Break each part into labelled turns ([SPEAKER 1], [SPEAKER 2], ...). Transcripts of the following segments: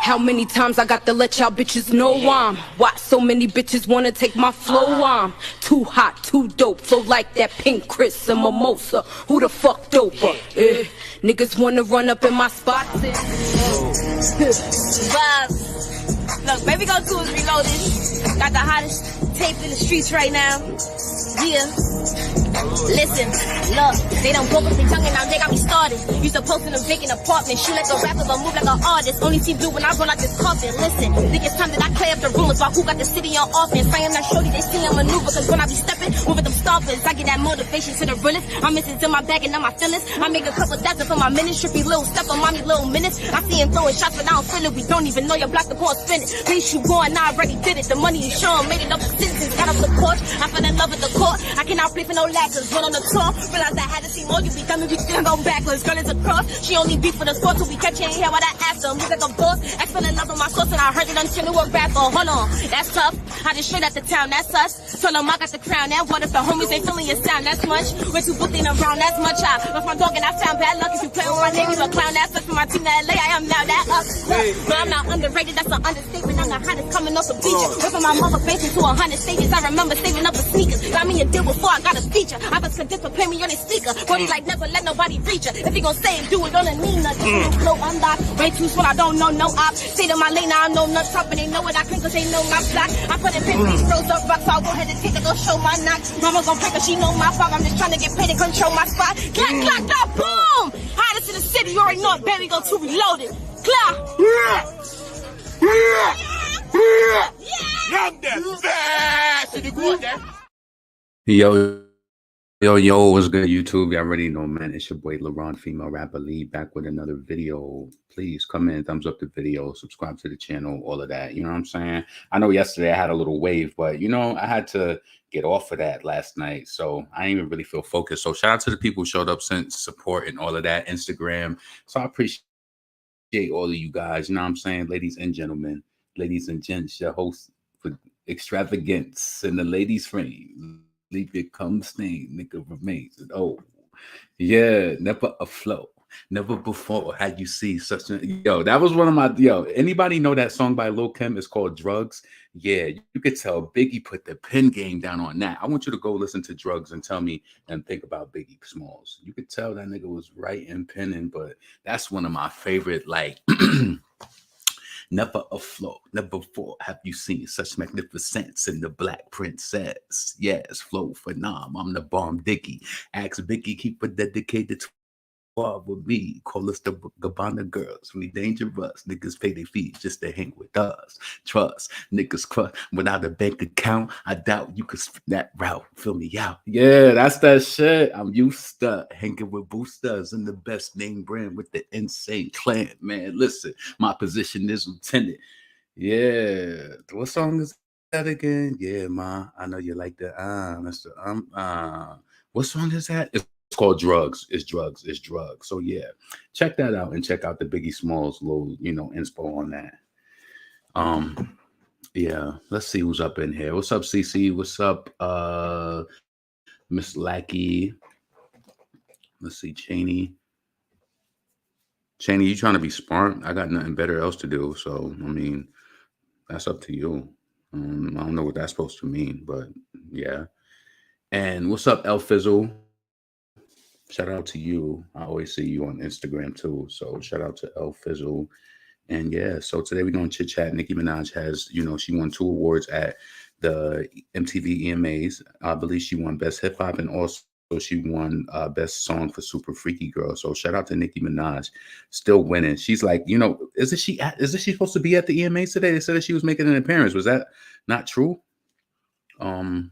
[SPEAKER 1] How many times I got to let y'all bitches know I'm why so many bitches wanna take my flow? I'm too hot, too dope, flow like that pink Chris and mimosa. Who the fuck doper? Niggas wanna run up in my spot.
[SPEAKER 2] Vibes. Look, Baby Go 2 is reloaded. Got the hottest tape in the streets right now. Yeah. Listen, look, they done broke up their tongue and now they got me started. You supposed to them vacant apartment, shoot like a rapper but move like an artist. Only see blue when I run out this coffin. Listen, think it's time that I clear up the rumors about who got the city on offense. I am not shorty, they see I'm maneuver, cause when I be stepping, moving them stompers, I get that motivation to the realest. I'm missing in my bag and now my feelings. I make a couple thousand for my minutes, trippy little step on mommy little minutes. I see him throwing shots but I don't feel it. We don't even know your block to go and spin it. Please you going, I already did it. The money is showing, made it up for citizens. Got up the porch, I fell in love with the court. I cannot play for no lackers. Run on the tour, realized I had to see more. You be dummy, we still go backwards. Girl is a cross, she only beat for the sport. So we catch you in here while I ask her. Moves like a boss, I fell in love with my source and I heard it on channel a rapper. Hold on, that's tough. I just straight out the town, that's us. Told them I got the crown. That what if the homies ain't feeling your sound? That's much. We're too booked in around, that's much. I lost my dog and I found bad luck. If you play with my name, you a clown. That's us for my team to LA. I am now that up. No, I'm not underrated, that's an understatement. I'm the hottest coming off the beach. Ripping my mother face into 100 stages. I remember saving up for sneakers. Got me a deal before I got a feature. I was convinced to play me on his speaker. Body like never let nobody reach her. If he gon' say it, do it on a Nina. Flow unlocked. Way too small, I don't know no op. Say to my lane, now I know nuts up and they know what I think cause they know my block. I put in paper, these froze up rocks, so I go ahead and take it, go show my knock. Mama gon' break her, she know my fault. I'm just trying to get paid and control my spot. Clack, clack, clack, boom! Hottest in the city, you already know it. Baby Go 2 reloaded. Clack!
[SPEAKER 3] Yo, what's good, YouTube? Y'all already know, man. It's your boy, LaRon, female rapper lead, back with another video. Please come in, thumbs up the video, subscribe to the channel, all of that. You know what I'm saying? I know yesterday I had a little wave, but, you know, I had to get off of that last night, so I didn't even really feel focused. So shout out to the people who showed up, sent support and all of that, Instagram. So I appreciate all of you guys. You know what I'm saying? Ladies and gentlemen, ladies and gents, your host for extravagance in the ladies' frame. Leave it come stain, nigga remains. Oh, yeah, never afloat. Never before had you see such a that was one of my anybody know that song by Lil Kim? It's called Drugs. Yeah, you could tell Biggie put the pen game down on that. I want you to go listen to Drugs and tell me and think about Biggie Smalls. You could tell that nigga was writing, penning, but that's one of my favorite, like never afloat, never before have you seen such magnificence in the Black Princess. Yes, flow for Nam. I'm the bomb Dicky. Ask Biggie, keep it dedicated to with me. Call us the Gabbana girls. We dangerous. Niggas pay their fees just to hang with us. Trust. Niggas crush without a bank account. I doubt you could spin that route. Fill me out. Yeah, that's that shit. I'm used to hanging with boosters and the best name brand with the insane clan. Man, listen, my position is lieutenant. Yeah. What song is that again? Yeah, ma. I know you like that. Mr. What song is that? It's called Drugs. It's Drugs. It's Drugs. So yeah, check that out and check out the Biggie Smalls little, inspo on that. Yeah, let's see who's up in here. What's up, CC? What's up, Miss Lackey? Let's see, Cheney. Cheney, you trying to be smart? I got nothing better else to do. So I mean, that's up to you. I don't know what that's supposed to mean, but yeah. And what's up, El Fizzle? Shout out to you. I always see you on Instagram too. So shout out to El Fizzle. And yeah, so today we're going to chit chat. Nicki Minaj has, she won 2 awards at the MTV EMAs. I believe she won Best Hip Hop and also she won Best Song for Super Freaky Girl. So shout out to Nicki Minaj, still winning. She's like, isn't she supposed to be at the EMAs today? They said that she was making an appearance. Was that not true? I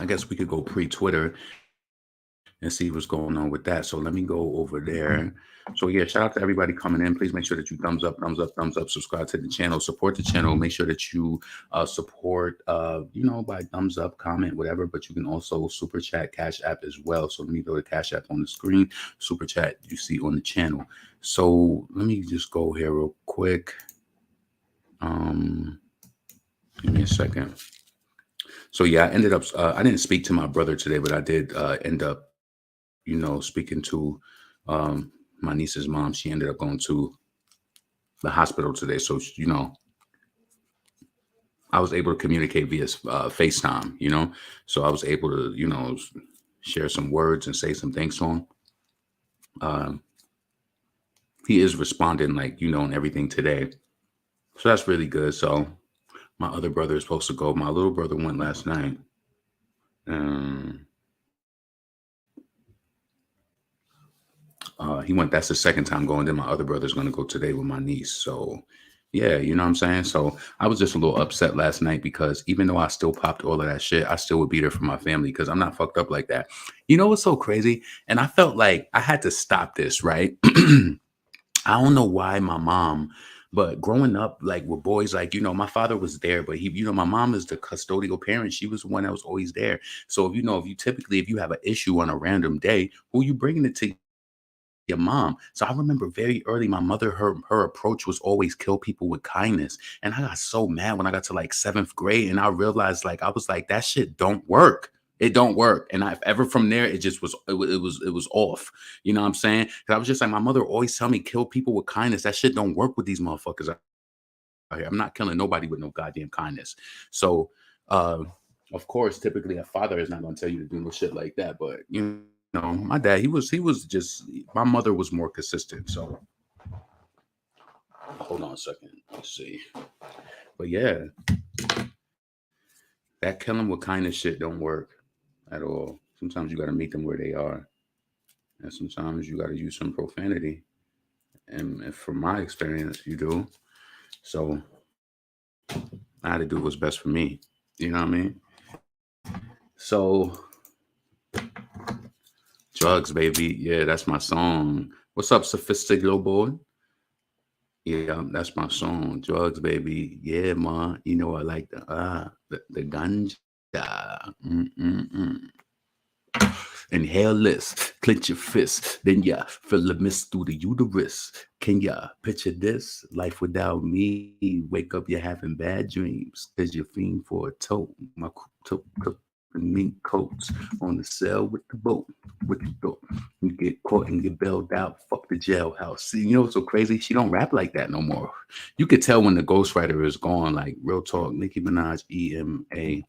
[SPEAKER 3] guess we could go pre-Twitter and see what's going on with that. So let me go over there. So yeah, shout out to everybody coming in. Please make sure that you thumbs up, subscribe to the channel, support the channel. Make sure that you support, by thumbs up, comment, whatever. But you can also super chat, Cash App as well. So let me go to Cash App on the screen, super chat you see on the channel. So let me just go here real quick. Give me a second. So yeah, I ended up, I didn't speak to my brother today, but I did end up speaking to my niece's mom. She ended up going to the hospital today. So, I was able to communicate via FaceTime, so I was able to, share some words and say some things to him. Um, he is responding like, and everything today. So that's really good. So my other brother is supposed to go. My little brother went last night. Um, he went. That's the second time going. Then my other brother's going to go today with my niece. So, yeah, you know what I'm saying. So I was just a little upset last night because even though I still popped all of that shit, I still would be there for my family because I'm not fucked up like that. You know what's so crazy? And I felt like I had to stop this, right? I don't know why my mom, but growing up like with boys, like, my father was there, but he, my mom is the custodial parent. She was the one that was always there. So if you have an issue on a random day, who you bringing it to? Your mom. So I remember very early, my mother, her approach was always kill people with kindness. And I got so mad when I got to like seventh grade and I realized like, I was like, that shit don't work. It don't work. And I ever from there, it just was, it was off. You know what I'm saying? Cause I was just like, my mother always tell me kill people with kindness. That shit don't work with these motherfuckers out here. I'm not killing nobody with no goddamn kindness. So, of course, typically a father is not going to tell you to do no shit like that. But my dad, my mother was more consistent. So hold on a second. Let's see. But yeah, that killing with kindness shit don't work at all. Sometimes you got to meet them where they are, and sometimes you got to use some profanity. And from my experience, you do. So I had to do what's best for me. You know what I mean? So drugs, baby. Yeah, that's my song. What's up, Sophisticated Boy? Yeah, that's my song. Drugs, baby. Yeah, ma. I like the ganja. Mm-mm-mm. Inhale this, clench your fist, then ya feel the mist through the uterus. Can ya picture this? Life without me. Wake up, you're having bad dreams, cause you're fiend for a tote. My mink coats on the cell with the boat. What you thought? You get caught and get bailed out. Fuck the jailhouse. See, what's so crazy? She don't rap like that no more. You could tell when the ghostwriter is gone. Like real talk, Nicki Minaj EMA.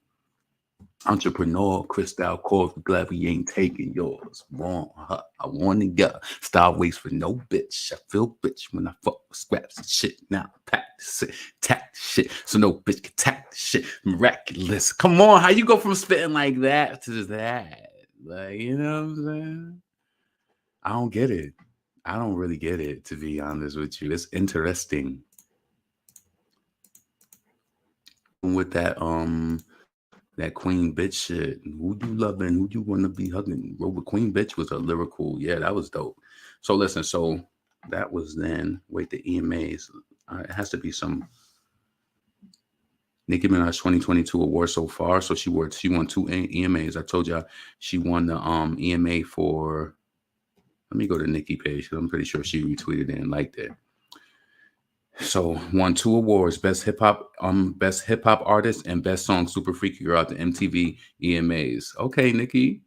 [SPEAKER 3] Entrepreneur, Crystal Core, glad we ain't taking yours. Wrong, huh? I wanna get style waste for no bitch. I feel bitch when I fuck with scraps and shit. Now pack this shit, tack this shit, so no bitch can tack this shit. Miraculous. Come on, how you go from spitting like that to that? Like, you know what I'm saying? I don't get it. I don't really get it, to be honest with you. It's interesting. With that queen bitch shit. Who you loving? Who you want to be hugging? Robert Queen bitch was a lyrical. Yeah, that was dope. So listen, so that was then. Wait, the EMAs. It has to be some Nicki Minaj 2022 award so far. So she won two EMAs. I told y'all she won the EMA for. Let me go to Nicki page. I'm pretty sure she retweeted it and liked it. So won two awards: best hip hop artist and best song Super Freaky Girl at the MTV EMAs. Okay, Nicki.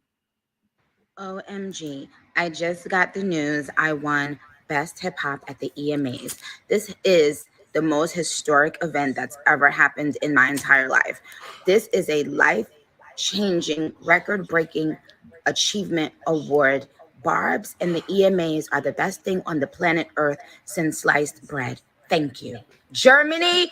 [SPEAKER 4] OMG, I just got the news. I won Best Hip Hop at the EMAs. This is the most historic event that's ever happened in my entire life. This is a life changing, record breaking achievement award. Barbs and the EMAs are the best thing on the planet Earth since sliced bread. Thank you. Germany.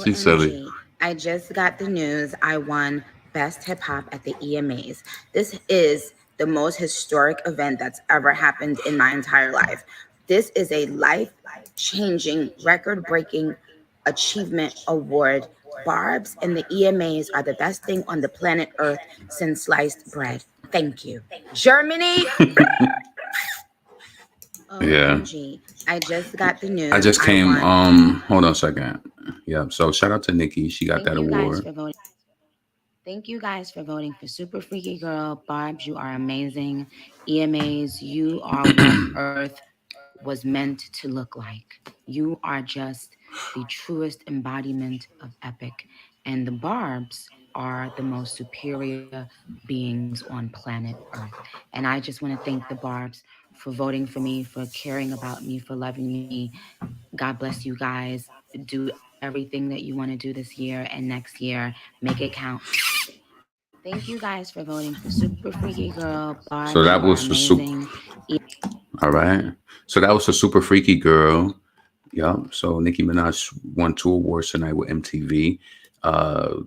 [SPEAKER 3] She's silly.
[SPEAKER 4] OMG, I just got the news. I won Best Hip Hop at the EMAs. This is the most historic event that's ever happened in my entire life. This is a life changing, record breaking achievement award. Barbs and the EMAs are the best thing on the planet Earth since sliced bread. Thank you. Germany.
[SPEAKER 3] Yeah.
[SPEAKER 4] OMG, I just got the news.
[SPEAKER 3] I just came.
[SPEAKER 4] won.
[SPEAKER 3] Hold on a second. Yeah. So shout out to Nicki. She got that
[SPEAKER 4] Thank you guys
[SPEAKER 3] award.
[SPEAKER 4] for voting. Thank you guys for voting for Super Freaky Girl. Barbs, you are amazing. EMAs, you are what Earth was meant to look like. You are just the truest embodiment of epic. And the Barbs are the most superior beings on planet Earth. And I just want to thank the Barbs for voting for me, for caring about me, for loving me. God bless you guys. Do everything that you want to do this year and next year. Make it count. Thank you guys for voting for Super Freaky Girl. Bars,
[SPEAKER 3] So
[SPEAKER 4] you
[SPEAKER 3] that
[SPEAKER 4] are
[SPEAKER 3] was for super.
[SPEAKER 4] amazing.
[SPEAKER 3] All right. So that was a Super Freaky Girl. Yep. So Nicki Minaj won 2 awards tonight with MTV. Uh,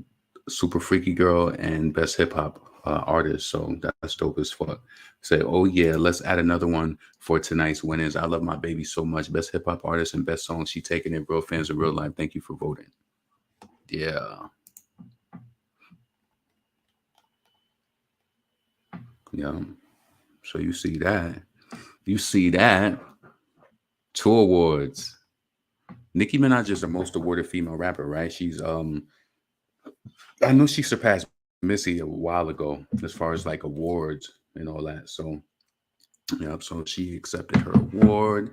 [SPEAKER 3] Super Freaky Girl and Best Hip Hop Artist. So that's dope as fuck. Say, oh yeah, let's add another one for tonight's winners. I love my baby so much. Best Hip Hop Artist and Best Song. She taking it. Real fans in real life. Thank you for voting. Yeah. Yeah. So you see that. You see that. 2 awards. Nicki Minaj is the most awarded female rapper, right? She's I know she surpassed Missy a while ago as far as like awards and all that. So yeah, so she accepted her award,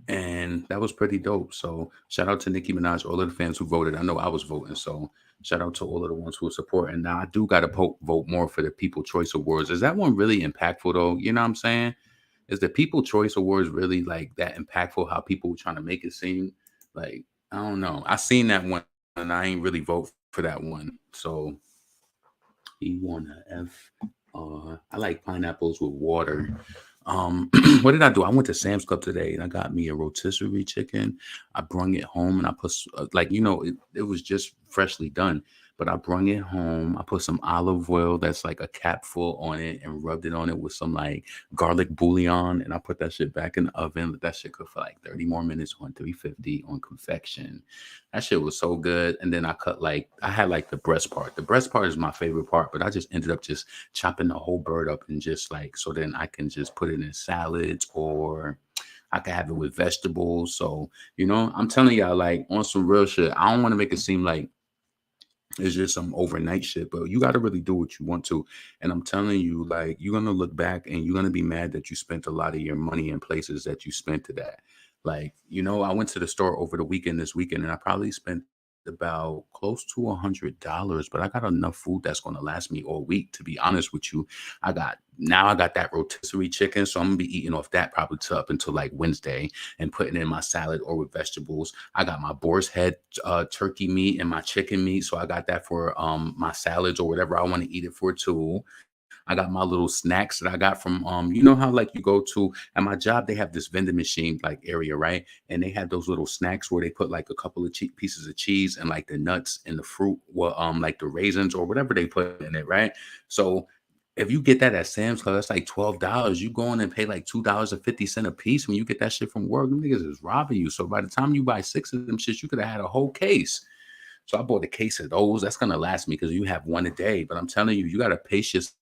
[SPEAKER 3] and that was pretty dope. So shout out to Nicki Minaj, all of the fans who voted. I know I was voting, so shout out to all of the ones who support. And now I do got to vote more for the People Choice Awards. Is that one really impactful though? You know what I'm saying? Is the People Choice Awards really like that impactful? How people were trying to make it seem like, I don't know. I seen that one and I ain't really vote for that one. So he won a F. I like pineapples with water. What did I do? I went to Sam's Club today and I got me a rotisserie chicken. I brung it home and I put it was just freshly done, but I brung it home. I put some olive oil that's like a capful on it and rubbed it on it with some like garlic bouillon, and I put that shit back in the oven. Let that shit cook for like 30 more minutes on 350 on convection. That shit was so good. And then I had like the breast part. The breast part is my favorite part, but I just ended up just chopping the whole bird up and just like, so then I can just put it in salads, or I can have it with vegetables. So, I'm telling y'all, like, on some real shit, I don't want to make it seem like it's just some overnight shit, but you got to really do what you want to. And I'm telling you, like, you're going to look back and you're going to be mad that you spent a lot of your money in places that you spent to that. Like, I went to the store over the weekend this weekend, and I probably spent about close to $100, but I got enough food that's going to last me all week. To be honest with you, I got that rotisserie chicken, so I'm gonna be eating off that probably up until like Wednesday and putting it in my salad or with vegetables. I got my boar's head turkey meat and my chicken meat, so I got that for my salads or whatever I want to eat it for too. I got my little snacks that I got from how like you go to at my job, they have this vending machine like area, right? And they have those little snacks where they put like a couple of pieces of cheese and like the nuts and the fruit, like the raisins or whatever they put in it, right? So if you get that at Sam's Club, that's like $12. You go in and pay like $2.50 a piece when you get that shit from work. Them niggas is robbing you. So by the time you buy 6 of them shits, you could have had a whole case. So I bought a case of those. That's gonna last me because you have one a day. But I'm telling you, you gotta pace yourself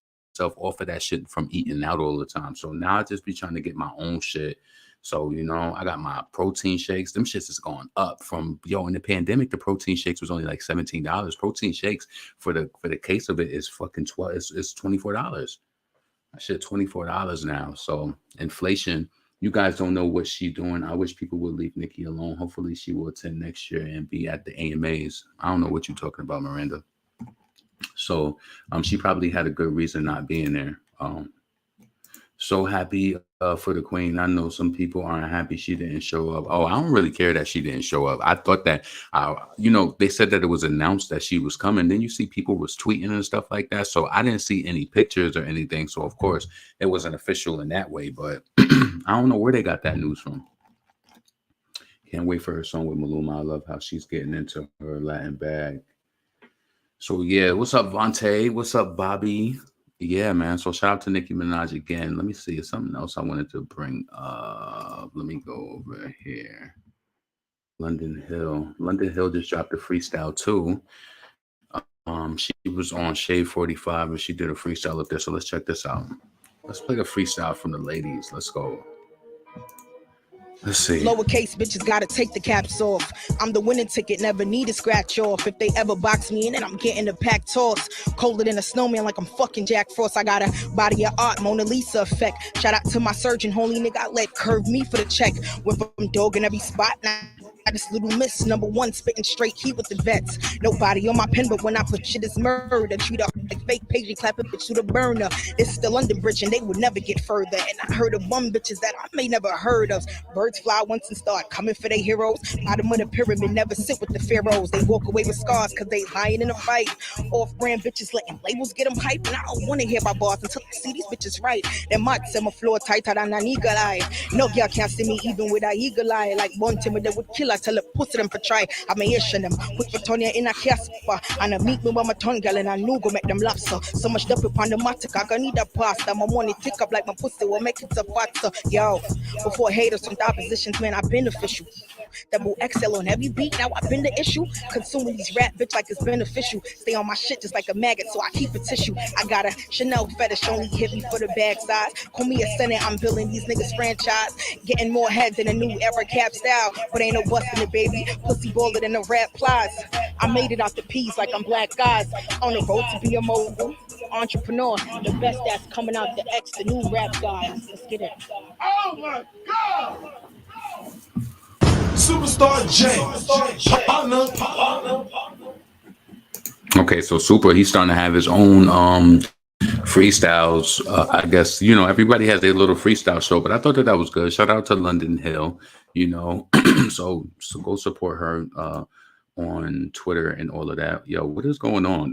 [SPEAKER 3] off of that shit from eating out all the time. So now I just be trying to get my own shit. So, I got my protein shakes. Them shits is going up from, in the pandemic, the protein shakes was only like $17. Protein shakes for the case of it is fucking it's $24. That shit $24 now. So inflation, you guys don't know what she's doing. I wish people would leave Nicki alone. Hopefully she will attend next year and be at the AMAs. I don't know what you're talking about, Miranda. So she probably had a good reason not being there. So happy for the queen. I know some people aren't happy she didn't show up. Oh, I don't really care that she didn't show up. I thought that, they said that it was announced that she was coming. Then you see people was tweeting and stuff like that. So I didn't see any pictures or anything. So of course it wasn't official in that way, but I don't know where they got that news from. Can't wait for her song with Maluma. I love how she's getting into her Latin bag. So yeah, what's up, Vontae? What's up, Bobby? Yeah, man. So shout out to Nicki Minaj again. Let me see. It's something else I wanted to bring up. Let me go over here. London Hill. London Hill just dropped a freestyle too. She was on Shade 45 and she did a freestyle up there. So let's check this out. Let's play the freestyle from the ladies. Let's go. Let's see.
[SPEAKER 5] Lowercase bitches gotta take the caps off. I'm the winning ticket, never need a scratch off. If they ever box me in, then I'm getting the pack toss. Colder than a snowman, like I'm fucking Jack Frost. I got a body of art, Mona Lisa effect. Shout out to my surgeon, holy nigga, I let curve me for the check. Went from dog in every spot, now this little miss, number one, spitting straight heat with the vets. Nobody on my pen, but when I put shit is murder, treat a like fake Paisley clapping bitch to the burner. It's the London Bridge and they would never get further. And I heard of bum bitches that I may never heard of. Birds fly once and start coming for their heroes. Bottom of the pyramid never sit with the pharaohs. They walk away with scars cause they lying in a fight. Off-brand bitches letting labels get them hype. And I don't wanna hear my bars until I see these bitches right. They might set my floor tighter than an eagle eye. No girl can't see me even with a eagle eye. Like one timid that would kill I tell a pussy them for try. I may issue them. Put Vatonia in a casper. And I meet me with my tongue girl and I knew go make them lobster. So much dup upon the matic. I gonna need a pasta. My money tick up like my pussy will make it a faster. Yo, before haters from the oppositions, man, I've been official. Double XL on every beat, now I've been the issue. Consuming these rap bitch like it's beneficial. Stay on my shit just like a maggot, so I keep a tissue. I got a Chanel fetish, only hit me for the bag size. Call me a senate, I'm building these niggas franchise. Getting more heads than a new era cap style. But ain't no busting it, baby. Pussy baller than the rap plies. I made it out the peas like I'm black guys. On the road to be a mogul. Entrepreneur, the best that's coming out the X, the new rap guys. Let's get it.
[SPEAKER 6] Oh my God! Superstar J. Partner.
[SPEAKER 3] Okay, so Super, he's starting to have his own freestyles. I guess, you know, everybody has their little freestyle show, but I thought that was good. Shout out to London Hill, you know. so go support her on Twitter and all of that. Yo, what is going on?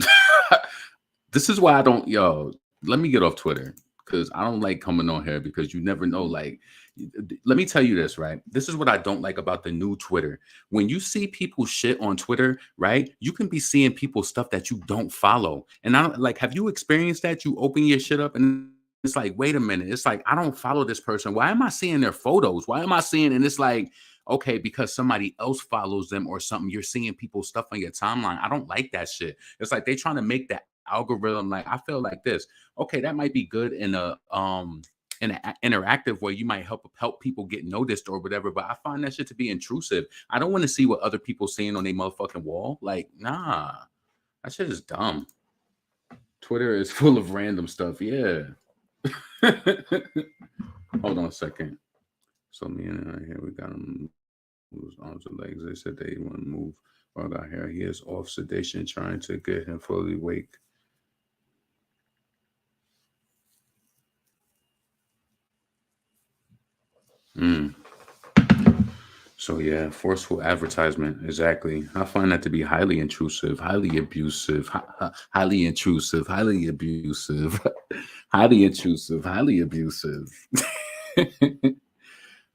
[SPEAKER 3] This is why I don't, let me get off Twitter, because I don't like coming on here, because you never know. Like, let me tell you this, right? This is what I don't like about the new Twitter. When you see people shit on Twitter, right? You can be seeing people's stuff that you don't follow. And I don't like, have you experienced that? You open your shit up and it's like, wait a minute. It's like, I don't follow this person. Why am I seeing their photos? Why am I seeing? And it's like, okay, because somebody else follows them or something. You're seeing people's stuff on your timeline. I don't like that shit. It's like they trying to make that algorithm. Like, I feel like this. Okay, that might be good in an interactive way. You might help people get noticed or whatever, but I find that shit to be intrusive. I don't want to see what other people seeing on their motherfucking wall. Like, nah, that shit is dumb. Twitter is full of random stuff. Yeah. Hold on a second. So me and here we got him whose arms and legs. They said they want to move. Or got here. He is off sedation, trying to get him fully awake. So yeah, forceful advertisement. Exactly. I find that to be highly intrusive, highly abusive, highly intrusive, highly abusive, highly intrusive, highly abusive.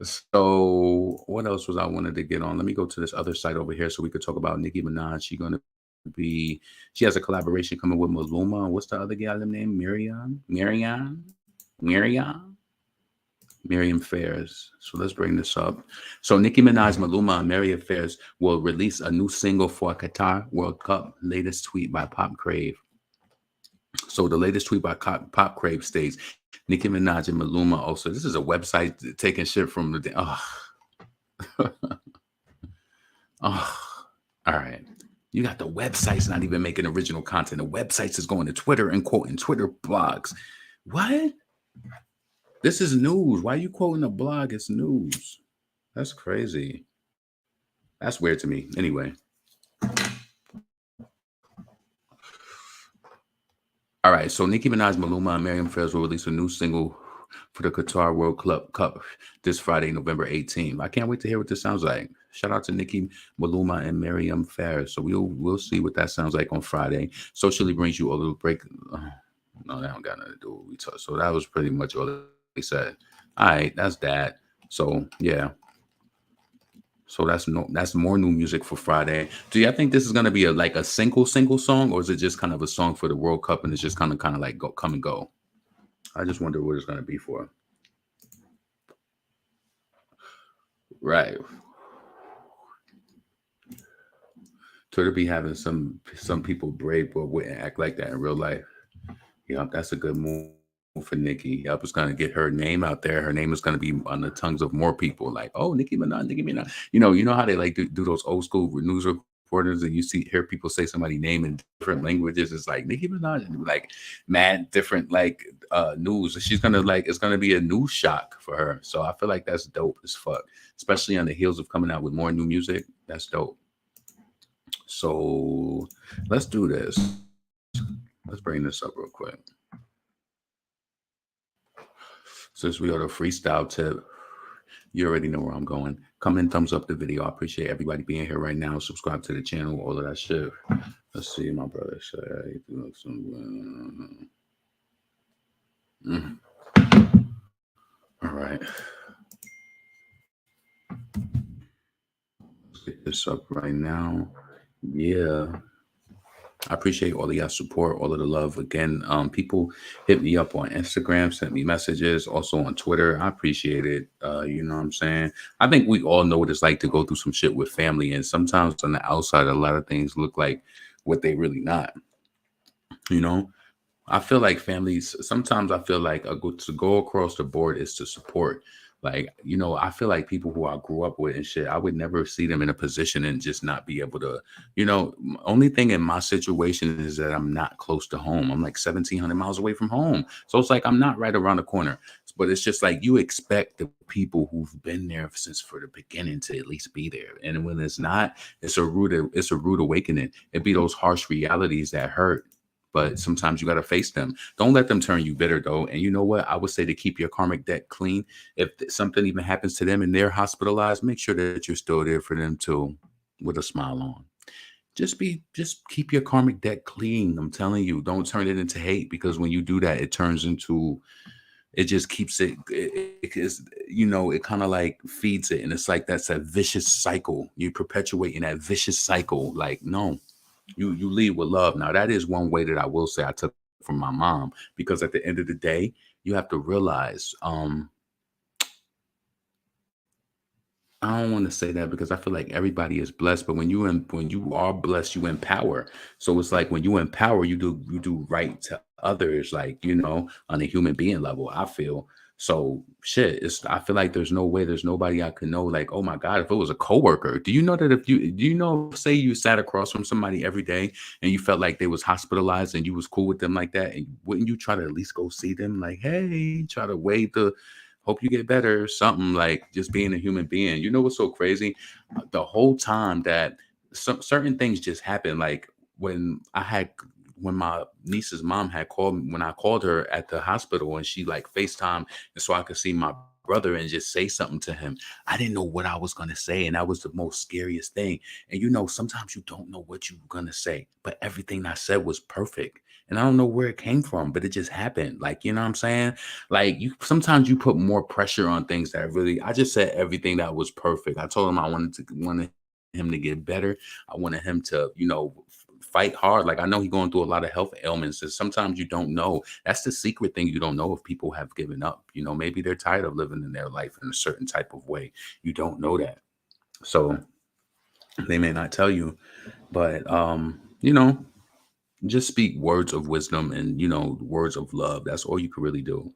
[SPEAKER 3] So what else was I wanted to get on? Let me go to this other site over here so we could talk about Nicki Minaj. She has a collaboration coming with Maluma. What's the other gal name? Miriam Fairs. So let's bring this up. So Nicki Minaj, Maluma, and Miriam Fairs will release a new single for Qatar World Cup. Latest tweet by Pop Crave. So the latest tweet by Pop Crave states, Nicki Minaj and Maluma also. This is a website taking shit from the. All right. You got the websites not even making original content. The websites is going to Twitter and quoting Twitter blogs. What? This is news. Why are you quoting a blog? It's news. That's crazy. That's weird to me. Anyway. All right. So Nicki Minaj, Maluma, and Miriam Fairs will release a new single for the Qatar World Cup this Friday, November 18th. I can't wait to hear what this sounds like. Shout out to Nicki, Maluma, and Miriam Fairs. So we'll see what that sounds like on Friday. Socially brings you a little break. No, that don't got nothing to do with what we talk. So that was pretty much all they said. All right, that's that. So yeah. So that's more new music for Friday. Do you think this is gonna be a single song, or is it just kind of a song for the World Cup and it's just kind of like come and go? I just wonder what it's gonna be for. Right. Twitter be having some people brave but wouldn't act like that in real life. Yep, that's a good move for Nicki. Yep, it's gonna get her name out there. Her name is gonna be on the tongues of more people. Like, oh, Nicki Minaj. You know how they like do those old school news reporters, and you hear people say somebody's name in different languages. It's like Nicki Minaj, and like mad different news. She's gonna it's gonna be a news shock for her. So I feel like that's dope as fuck, especially on the heels of coming out with more new music. That's dope. So let's do this. Let's bring this up real quick. Since we are the freestyle tip, you already know where I'm going. Come in, thumbs up the video. I appreciate everybody being here right now. Subscribe to the channel, all of that shit. Let's see, my brother said. All right. Let's get this up right now. Yeah. I appreciate all of y'all support, all of the love. Again, people hit me up on Instagram, sent me messages, also on Twitter. I appreciate it. You know what I'm saying? I think we all know what it's like to go through some shit with family. And sometimes on the outside, a lot of things look like what they really not. You know? I feel like families, sometimes I feel like to go across the board is to support. Like, you know, I feel like people who I grew up with and shit, I would never see them in a position and just not be able to, you know, only thing in my situation is that I'm not close to home. I'm like 1,700 miles away from home. So it's like, I'm not right around the corner, but it's just like, you expect the people who've been there since for the beginning to at least be there. And when it's not, it's a rude awakening. It be those harsh realities that hurt. But sometimes you got to face them. Don't let them turn you bitter, though. And you know what? I would say to keep your karmic deck clean. If something even happens to them and they're hospitalized, make sure that you're still there for them too, with a smile on. Just keep your karmic deck clean. I'm telling you, don't turn it into hate, because when you do that, it turns into, it just keeps it is, you know, it kind of like feeds it. And it's like, that's a vicious cycle. You're perpetuating that vicious cycle. Like, no. You lead with love. Now, that is one way that I will say I took from my mom, because at the end of the day, you have to realize, I don't want to say that because I feel like everybody is blessed, but when you are blessed, you empower. So it's like when you empower, you do right to others, like, you know, on a human being level, I feel. So shit, I feel like there's nobody I could know, like, oh my God, if it was a coworker, do you know that say you sat across from somebody every day and you felt like they was hospitalized and you was cool with them like that, and wouldn't you try to at least go see them, like, hey, try to wave the hope you get better, something, like just being a human being. You know what's so crazy? The whole time that certain things just happen, like when my niece's mom had called me, when I called her at the hospital, and she like FaceTime, and so I could see my brother and just say something to him. I didn't know what I was going to say. And that was the most scariest thing. And you know, sometimes you don't know what you're going to say, but everything I said was perfect. And I don't know where it came from, but it just happened. Like, you know what I'm saying? Like, sometimes you put more pressure on things that really, I just said everything that was perfect. I told him I wanted him to get better. I wanted him to, you know, fight hard. Like, I know he's going through a lot of health ailments, and sometimes you don't know. That's the secret thing. You don't know if people have given up. You know, maybe they're tired of living in their life in a certain type of way. You don't know that. So they may not tell you, but, you know, just speak words of wisdom and, you know, words of love. That's all you can really do.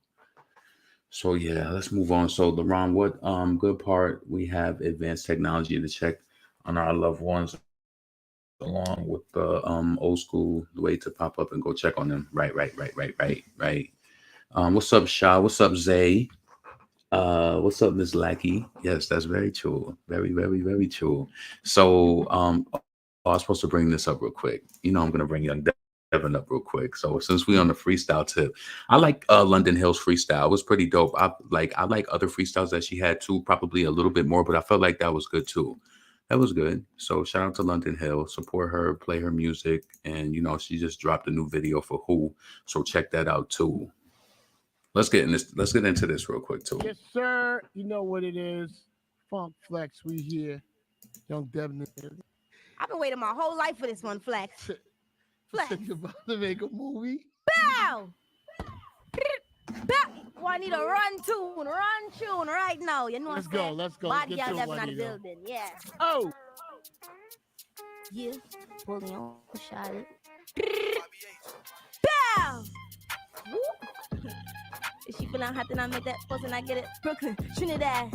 [SPEAKER 3] So yeah, let's move on. So LaRon, what good part we have advanced technology to check on our loved ones, along with the old school way to pop up and go check on them. Right. What's up, Sha? What's up, Zay? What's up, Miss Lackey? Yes, that's very true. Very, very, very true. So I was supposed to bring this up real quick. You know, I'm gonna bring young Devyn up real quick. So since we on the freestyle tip, I like London Hill's freestyle. It was pretty dope. I like other freestyles that she had too, probably a little bit more, but I felt like that was good too. That was good. So shout out to London Hill. Support her, play her music, and you know, she just dropped a new video for Who. So check that out too. Let's get into this real quick too.
[SPEAKER 6] Yes, sir. You know what it is. Funk Flex, we here. Young Devyn.
[SPEAKER 2] I've been waiting my whole life for this one, Flex. Flex.
[SPEAKER 6] You're about to make a movie?
[SPEAKER 2] Bow! Bow! Oh, I need a run tune right now. You know
[SPEAKER 6] Let's
[SPEAKER 2] what I'm
[SPEAKER 6] go, let's go.
[SPEAKER 2] Bad
[SPEAKER 6] Get
[SPEAKER 2] girl
[SPEAKER 6] to
[SPEAKER 2] Devyn
[SPEAKER 6] it,
[SPEAKER 2] in the
[SPEAKER 6] Juanito.
[SPEAKER 2] building, yeah.
[SPEAKER 6] Oh!
[SPEAKER 2] Yeah, pulling on shot it. Bow! Woo! Is she feeling hot, then I make that fuss and I get it. Brooklyn, Trinidad.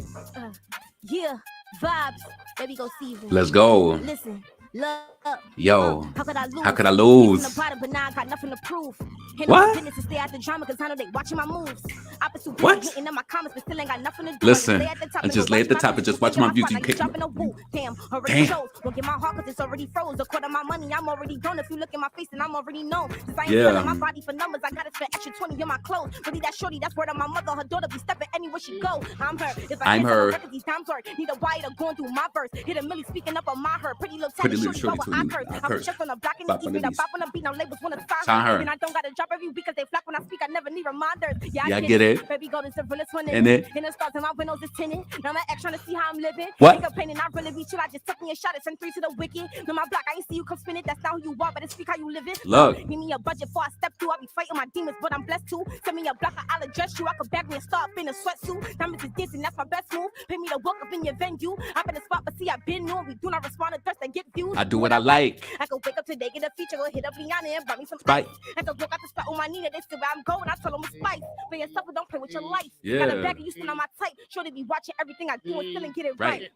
[SPEAKER 2] Yeah, vibes. Baby, go season.
[SPEAKER 3] Let's go.
[SPEAKER 2] Listen, love
[SPEAKER 3] Yo,
[SPEAKER 2] how could I lose?
[SPEAKER 3] How could I lose?
[SPEAKER 2] From the bottom, but now I got nothing to prove. Handle
[SPEAKER 3] What?
[SPEAKER 2] my business and stay out the drama, cause I know they watching my moves. Opposite
[SPEAKER 3] What?
[SPEAKER 2] hitting in my comments, but still ain't got nothing to do.
[SPEAKER 3] Listen,
[SPEAKER 2] I just lay at the top and just watch my views. You
[SPEAKER 3] can't.
[SPEAKER 2] Dropping a woo. Damn, already chose. Won't get my heart cause it's already froze. A quarter of my money, I'm already done. If you look at my face, then I'm already known. Since I ain't selling my body for numbers, I gotta spend extra 20 in my clothes. Really that shorty, that's word of my mother. Her daughter be stepping anywhere she go. I'm her. If I
[SPEAKER 3] I'm her.
[SPEAKER 2] These times hard. Need a wire going through my verse. Hit a milli speaking up on my her. Pretty little
[SPEAKER 3] Pretty
[SPEAKER 2] tiny
[SPEAKER 3] little
[SPEAKER 2] shorty,
[SPEAKER 3] shorty,
[SPEAKER 2] but I
[SPEAKER 3] I
[SPEAKER 2] curse.
[SPEAKER 3] curse.
[SPEAKER 2] I'm just on the block and the eat me the bop on the beat. Now labels wanna
[SPEAKER 3] Sign
[SPEAKER 2] sign
[SPEAKER 3] her.
[SPEAKER 2] her. And I don't gotta drop every week cause they flap when I speak. I never need reminders.
[SPEAKER 3] Yeah, I get it.
[SPEAKER 2] Baby, go to the realest one
[SPEAKER 3] In it.
[SPEAKER 2] And the stars in my windows is tinted. Now I'm X trying to see how I'm living.
[SPEAKER 3] What?
[SPEAKER 2] Think of pain and I really be chill. I just took me a shot at send 3 to the wicked. No, my block, I ain't see you come spin it. That's not who you are, but it's speak how you live it.
[SPEAKER 3] Look.
[SPEAKER 2] Give me a budget before I step through. I be fighting my demons, but I'm blessed too. Send me a block, I'll address you. I could bag me and start up in a sweatsuit. Diamonds is dancing, that's my best move. Pay me to walk up in your venue. I'm in the spot, but see, I've been new. We do not respond to thirst and get views.
[SPEAKER 3] I do what I like.
[SPEAKER 2] I could wake up today, get a feature, go hit up Rihanna and buy me some
[SPEAKER 3] Right.
[SPEAKER 2] ice. I could walk out the spot with my Nina, they still where I'm going. I tell them it's spice. For yourself, don't play with your life.
[SPEAKER 3] Yeah.
[SPEAKER 2] Got a bag of you still on my type. Sure to be watching everything I do and still and get it right.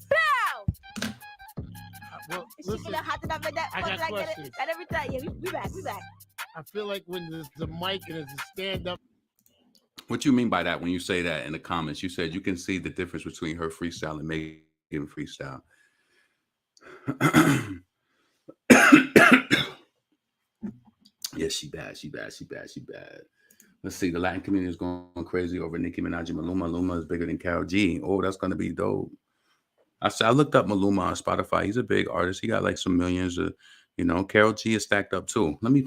[SPEAKER 2] Bow!
[SPEAKER 6] Well,
[SPEAKER 2] She
[SPEAKER 6] listen,
[SPEAKER 2] get a hot that I made that.
[SPEAKER 6] I
[SPEAKER 2] Fuck
[SPEAKER 6] got
[SPEAKER 2] did I get it?
[SPEAKER 6] questions.
[SPEAKER 2] That every time. Yeah, we back.
[SPEAKER 6] I feel like when there's a mic and there's a stand-up,
[SPEAKER 3] What you mean by that when you say that in the comments? You said you can see the difference between her freestyle and Megan freestyle. Yeah, she bad. Let's see. The Latin community is going crazy over Nicki Minaj and Maluma. Maluma is bigger than Karol G. Oh, that's gonna be dope. I looked up Maluma on Spotify. He's a big artist. He got like some millions of, Karol G is stacked up too. Let me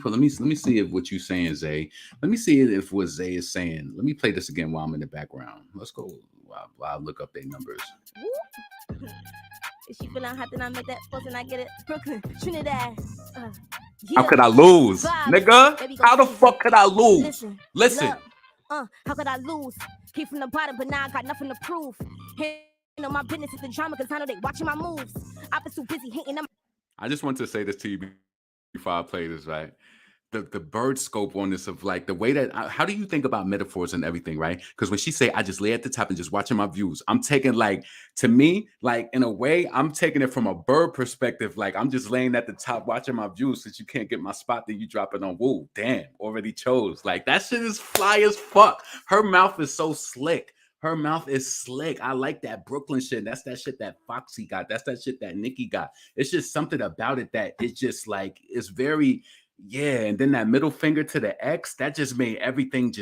[SPEAKER 3] see if what you saying, Zay. Let me see if what Zay is saying. Let me play this again while I'm in the background. Let's go while I look up their numbers.
[SPEAKER 2] Is she feeling hot then I make that post and I get it? Brooklyn, Trinidad.
[SPEAKER 3] How could I lose, nigga?
[SPEAKER 2] Baby, go
[SPEAKER 3] How the
[SPEAKER 2] crazy.
[SPEAKER 3] fuck could I lose? Listen.
[SPEAKER 2] Look, how could I lose? Came from the bottom, but now I got nothing to prove. My business is the drama, cause I know they watching my moves. I've been too busy hating them.
[SPEAKER 3] I just want to say this to you before I play this, right? The bird scope on this of like the way that how do you think about metaphors and everything, right? Because when she say I just lay at the top and just watching my views, I'm taking like, to me, like in a way, I'm taking it from a bird perspective. Like I'm just laying at the top watching my views since you can't get my spot, then you drop it on. Woo, damn, already chose. Like that shit is fly as fuck. Her mouth is so slick. Her mouth is slick. I like that Brooklyn shit. That's that shit that Foxy got. That's that shit that Nicki got. It's just something about it that it's just like, it's very, yeah. And then that middle finger to the X, that just made everything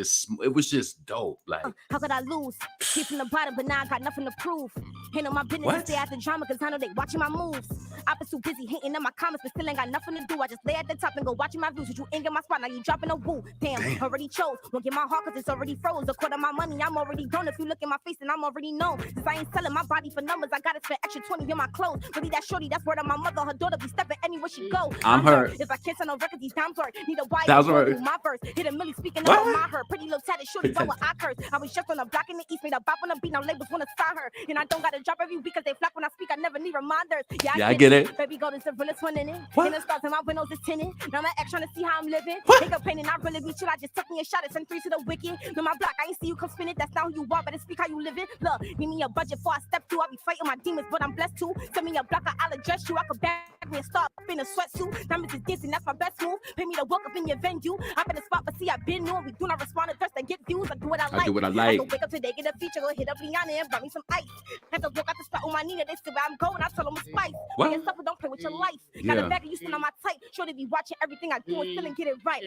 [SPEAKER 3] it was just dope. Like,
[SPEAKER 2] how could I lose? Keep from the bottom, but now I got nothing to prove. Handle my business and stay out the drama, cause I know they watching my moves. I've been too busy hating in my comments, but still ain't got nothing to do. I just lay at the top and go watching my views. You ain't get my spot, now you dropping a woo. Damn, already chose. Won't get my heart cause it's already froze. A quarter of my money, I'm already done. If you look at my face, then I'm already known. Since I ain't selling my body for numbers, I gotta spend extra 20 in my clothes. Really that shorty, that's word of my mother. Her daughter be stepping anywhere she go.
[SPEAKER 3] I'm her.
[SPEAKER 2] If I can't sell no records, these times hard. Need a wire
[SPEAKER 3] That's
[SPEAKER 2] to
[SPEAKER 3] right.
[SPEAKER 2] do my verse. Hit a milli speaking up on my her. Pretty little tatted shorty, but what I curse. I was just on the block in the east, made a bop on the beat. Now labels wanna sign her. And I don't gotta drop every week cause they flap when I speak. I never need reminders.
[SPEAKER 3] Yeah, I get it.
[SPEAKER 2] Baby, go to the realest one in it.
[SPEAKER 3] What?
[SPEAKER 2] And the stars in my windows is tinted. Now I'm X trying to see how I'm living. Think of pain and I really be chill. I just took me a shot at send 3 to the wicked. No, my block, I ain't see you come spin it. That's not who you are, but it's speak how you live it. Look, give me a budget before I step through. I be fighting my demons, but I'm blessed too. Send me a block, I'll address you. I could bag me and start up in a sweatsuit. Diamonds is dancing, that's my best move. Pay me to walk up in your venue. I'm in the spot, but see, I've been new. We do not respond to thirst and get views. I do what I like.
[SPEAKER 3] I do what I like.
[SPEAKER 2] I go wake up today, get a feature, go hit up Rihanna and buy me some ice. Had to walk out the spot with my Nina, they still where I'm going. I tell them it's spice.
[SPEAKER 3] What?
[SPEAKER 2] For yourself, don't play with your life. Got a bag of you still on my type. Sure to be watching everything I do and still and get it right.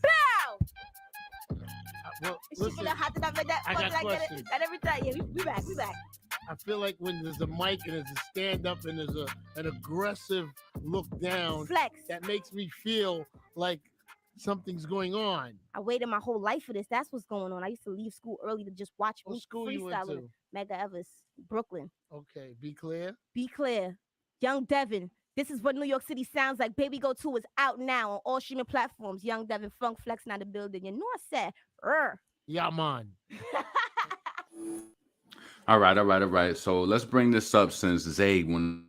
[SPEAKER 2] Bow!
[SPEAKER 6] well,
[SPEAKER 2] She
[SPEAKER 6] listen,
[SPEAKER 2] get a hot that I made that.
[SPEAKER 6] I
[SPEAKER 2] Fuck
[SPEAKER 6] got
[SPEAKER 2] did I get it?
[SPEAKER 6] questions.
[SPEAKER 2] That every time. Yeah, we back.
[SPEAKER 6] I feel like when there's a mic and there's a stand-up and there's an aggressive look down,
[SPEAKER 2] Flex.
[SPEAKER 6] that makes me feel like something's going on.
[SPEAKER 2] I waited my whole life for this. That's what's going on. I used to leave school early to just watch
[SPEAKER 6] What
[SPEAKER 2] me
[SPEAKER 6] school you went
[SPEAKER 2] freestyling.
[SPEAKER 6] to?
[SPEAKER 2] Mega Evers, Brooklyn.
[SPEAKER 6] Okay, be clear.
[SPEAKER 2] Be clear. Young Devyn. This is what New York City sounds like. Baby Go 2 is out now on all streaming platforms. Young Devyn, Funk Flex, not the building. You know I said,
[SPEAKER 6] Yeah, man.
[SPEAKER 3] All right. So let's bring this up since Zay wanted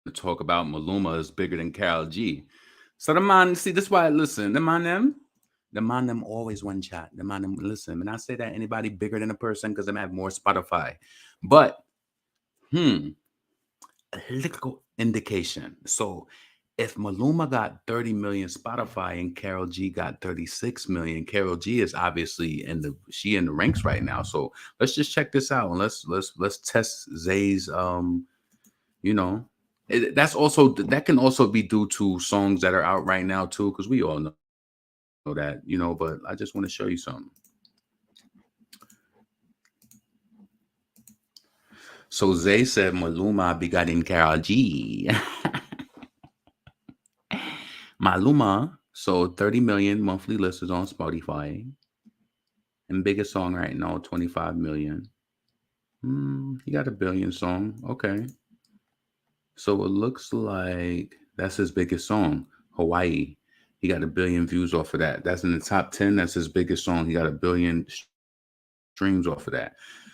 [SPEAKER 3] to talk about Maluma is bigger than Karol G. So the man, see, this is why I listen. The man them always one shot. The man them listen. And I say that anybody bigger than a person because they have more Spotify. But indication. So if Maluma got 30 million Spotify and Karol G got 36 million, Karol G is obviously in the ranks right now. So let's just check this out and let's test Zay's you know, that can also be due to songs that are out right now too, because we all know that, but I just want to show you something. So Zay said Maluma begotten Karol G. Maluma sold 30 million monthly listeners on Spotify. And biggest song right now, 25 million. He got a billion song. Okay. So it looks like that's his biggest song, Hawaii. He got a billion views off of that. That's in the top 10. That's his biggest song. He got a billion streams off of that.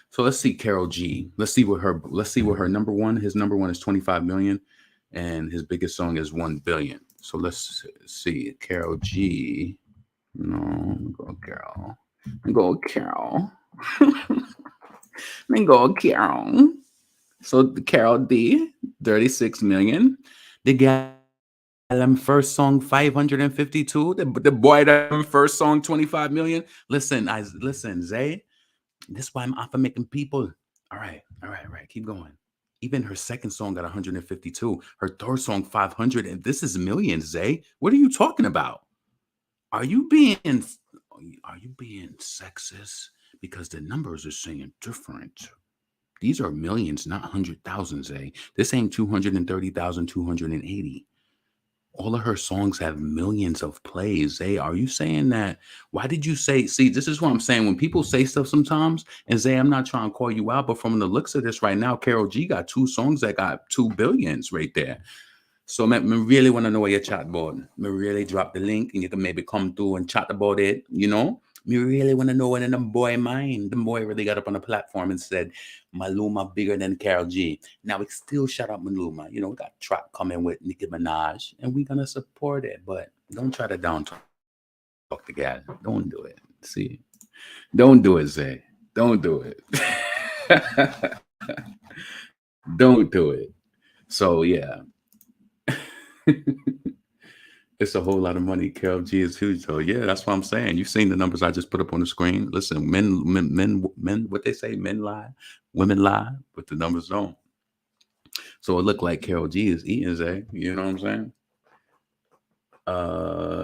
[SPEAKER 3] So let's see Karol G. Let's see what her number one. His number one is 25 million, and his biggest song is 1 billion. So let's see Karol G. No, go Karol. Go Karol. Then go Karol. So the Karol D, 36 million. The guy first song 552. The boy that first song 25 million. Listen, Zay. This is why I'm off of making people. All right. Keep going. Even her second song got 152. Her third song 500, and this is millions, Zay. What are you talking about? Are you being sexist? Because the numbers are saying different. These are millions, not 100,000, Zay. This ain't 230,000, 280. All of her songs have millions of plays. Zay, are you saying that? Why did you say? See, this is what I'm saying. When people say stuff sometimes, and Zay, I'm not trying to call you out, but from the looks of this right now, Karol G got 2 songs that got 2 billions right there. So I really want to know what your chat about. Me really drop the link and you can maybe come through and chat about it, Me really want to know what in the boy mind. The boy really got up on the platform and said, Maluma bigger than Karol G. Now we still shout out Maluma. We got track coming with Nicki Minaj and we're going to support it. But don't try to down talk the guy. Don't do it. See? Don't do it, Zay. Don't do it. Don't do it. So, yeah. It's a whole lot of money. Karol G is huge. So yeah, that's what I'm saying. You've seen the numbers I just put up on the screen. Listen, men, what they say, men lie, women lie, but the numbers don't. So it looked like Karol G is eating Zay. You know what I'm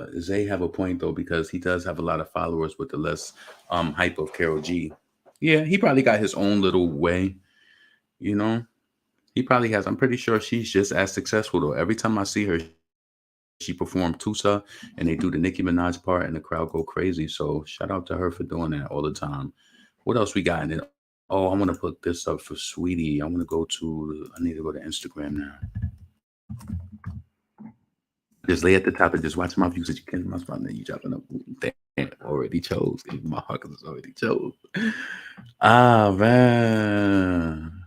[SPEAKER 3] saying? Zay have a point though, because he does have a lot of followers with the less hype of Karol G. Yeah, he probably got his own little way, He probably has. I'm pretty sure she's just as successful though. Every time I see her, she performed Tusa and they do the Nicki Minaj part and the crowd go crazy. So shout out to her for doing that all the time. What else we got in it? Oh, I want to put this up for Saweetie. I need to go to Instagram now. Just lay at the top and just watch my views that you can. My spot that you dropping up. Damn, already chose. My heart is already chose. Ah, man.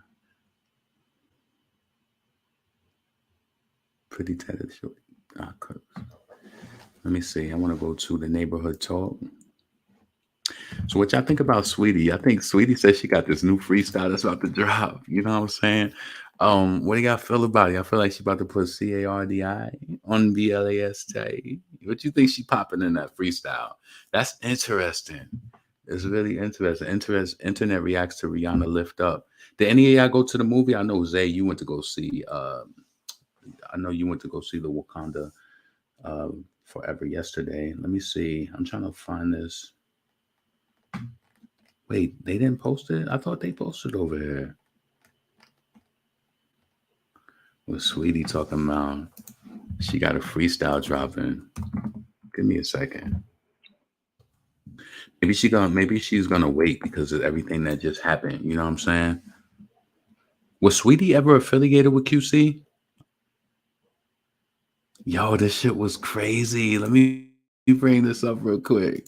[SPEAKER 3] Pretty tatted short. Let me see. I want to go to the neighborhood talk. So what y'all think about Saweetie? I think Saweetie says she got this new freestyle that's about to drop. You know what I'm saying? What do y'all feel about it? I feel like she about to put CARDI on BLAST. What you think she popping in that freestyle? That's interesting. It's really interesting. Internet reacts to Rihanna Lift Up. Did any of y'all go to the movie? I know Zay, you went to go see. I know you went to go see the Wakanda Forever yesterday. Let me see. I'm trying to find this. Wait, they didn't post it? I thought they posted over here. What Saweetie talking about? She got a freestyle dropping. Give me a second. Maybe she's gonna wait because of everything that just happened. You know what I'm saying? Was Saweetie ever affiliated with QC? Yo, this shit was crazy. Let me bring this up real quick.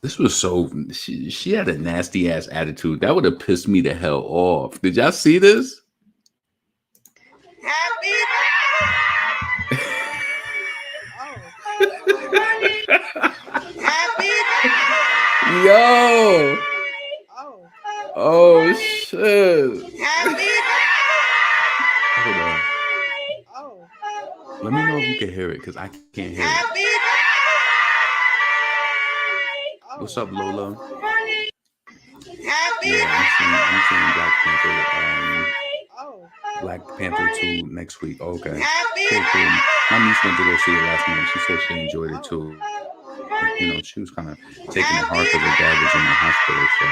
[SPEAKER 3] This was so she had a nasty ass attitude. That would have pissed me the hell off. Did y'all see this?
[SPEAKER 7] Happy birthday!
[SPEAKER 3] Yo. Oh shit. Hold on. Let me know if you can hear it, because I can't hear it. What's up, Lola? Yeah, I'm seeing Black Panther 2 next week. Okay. Cool. My niece went to go see it last night. She said she enjoyed it too. You know, she was kind of taking it hard because her dad was in the hospital. So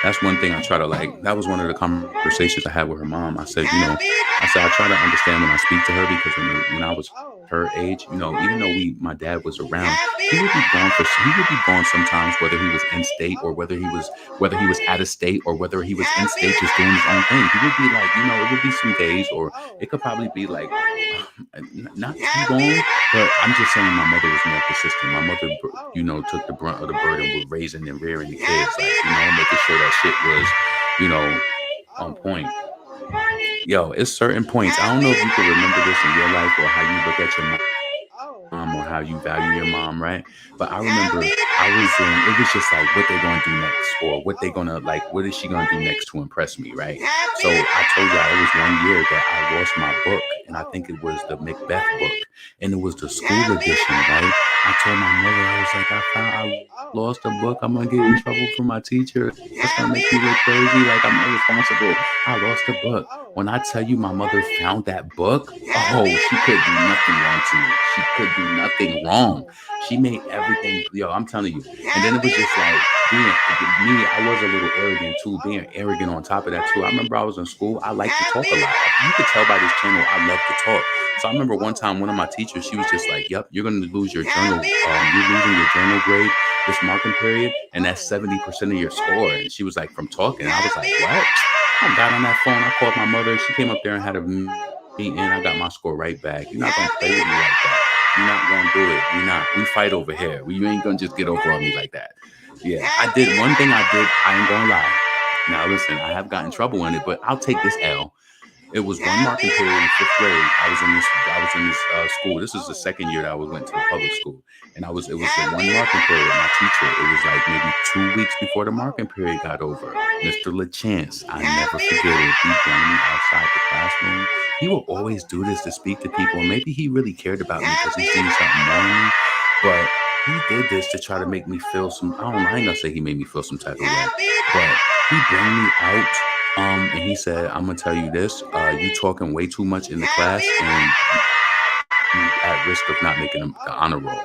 [SPEAKER 3] that's one thing I try to like. That was one of the conversations I had with her mom. I said, I try to understand when I speak to her, because when I was her age, even though my dad was around, he would be gone sometimes, whether he was in state or whether he was out of state or whether he was in state just doing his own thing. He would be like, it would be some days, or it could probably be like not too long. But I'm just saying, my mother was more consistent. My mother, took the brunt of the burden with raising and rearing the kids, like, making sure that shit was, on point. Yo, it's certain points. I don't know if you can remember this in your life, or how you look at your mom, or how you value your mom, right? But I remember it was just like, what they gonna do next, or what is she gonna do next to impress me, right? So I told y'all it was one year that I lost my book, and I think it was the Macbeth book, and it was the school edition, right? I told my mother, I was like, I lost a book. I'm gonna get in trouble from my teacher. That's gonna make me look crazy, like I'm irresponsible. I lost a book. When I tell you my mother found that book, she could do nothing wrong to me. She could do nothing wrong. She made everything, I'm telling you. And then it was just like, I was a little arrogant too, being arrogant on top of that too. I remember I was in school, I liked to talk a lot. You could tell by this channel, I love to talk. So I remember one time, one of my teachers, she was just like, yep, you're going to lose your journal. You're losing your journal grade this marking period, and that's 70% of your score. And she was like, from talking. I was like, what? I got on that phone. I called my mother. She came up there and had a meeting. I got my score right back. You're not going to play with me like that. You're not going to do it. You're not. We fight over here. You ain't going to just get over on me like that. Yeah, I did. One thing I did, I ain't going to lie. Now, listen, I have gotten trouble in it, but I'll take this L. It was one marking period in 5th grade. I was in this school. This is the second year that I went to the public school, and it was the one marking period. My teacher, it was like maybe 2 weeks before the marking period got over. Mr. LaChance, I never forget it. He brought me outside the classroom. He would always do this to speak to people, and maybe he really cared about me because he seen something more in me. But he did this to try to make me feel some. I ain't gonna say he made me feel some type of way, but he brought me out. And he said, I'm gonna tell you this, you talking way too much in the class, and you at risk of not making the honor roll.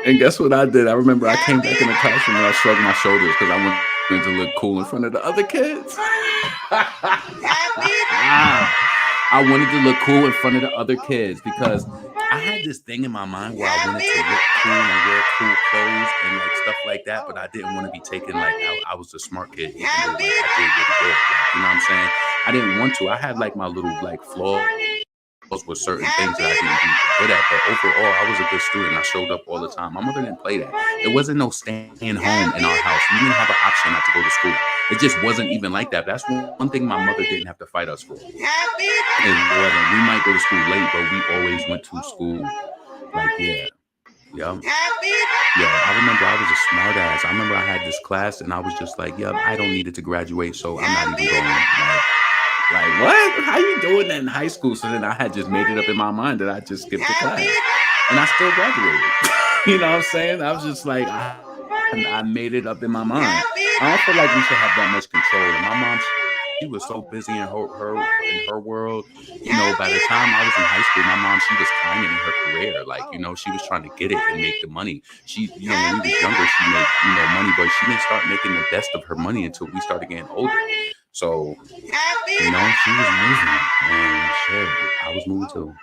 [SPEAKER 3] And guess what I did? I remember I came back in the classroom and I shrugged my shoulders because I wanted to look cool in front of the other kids. I wanted to look cool in front of the other kids because I had this thing in my mind where I wanted to look cool and wear cool clothes and like stuff like that, but I didn't want to be taken like I was a smart kid, even though like I did really good. You know what I'm saying? I didn't want to. I had like my little like flaws with certain things that I didn't do good at, but overall I was a good student. I showed up all the time. My mother didn't play that. It wasn't no staying home in our house. You didn't have an option not to go to school. It just wasn't even like that. That's one thing my mother didn't have to fight us for. It wasn't. We might go to school late, but we always went to school. Like, yeah. I remember I was a smart ass. I remember I had this class and I was just like, I don't need it to graduate, so I'm not even going. Like what? How you doing that in high school? So then I had just made it up in my mind that I just skipped the class. And I still graduated. You know what I'm saying? I was just like, I made it up in my mind. I don't feel like we should have that much control. And my mom, she was so busy in her world. You know, by the time I was in high school, my mom, she was climbing in her career. Like, she was trying to get it and make the money. She, when we was younger, she made, money, but she didn't start making the best of her money until we started getting older. So, she was moving, and shit, I was moving too.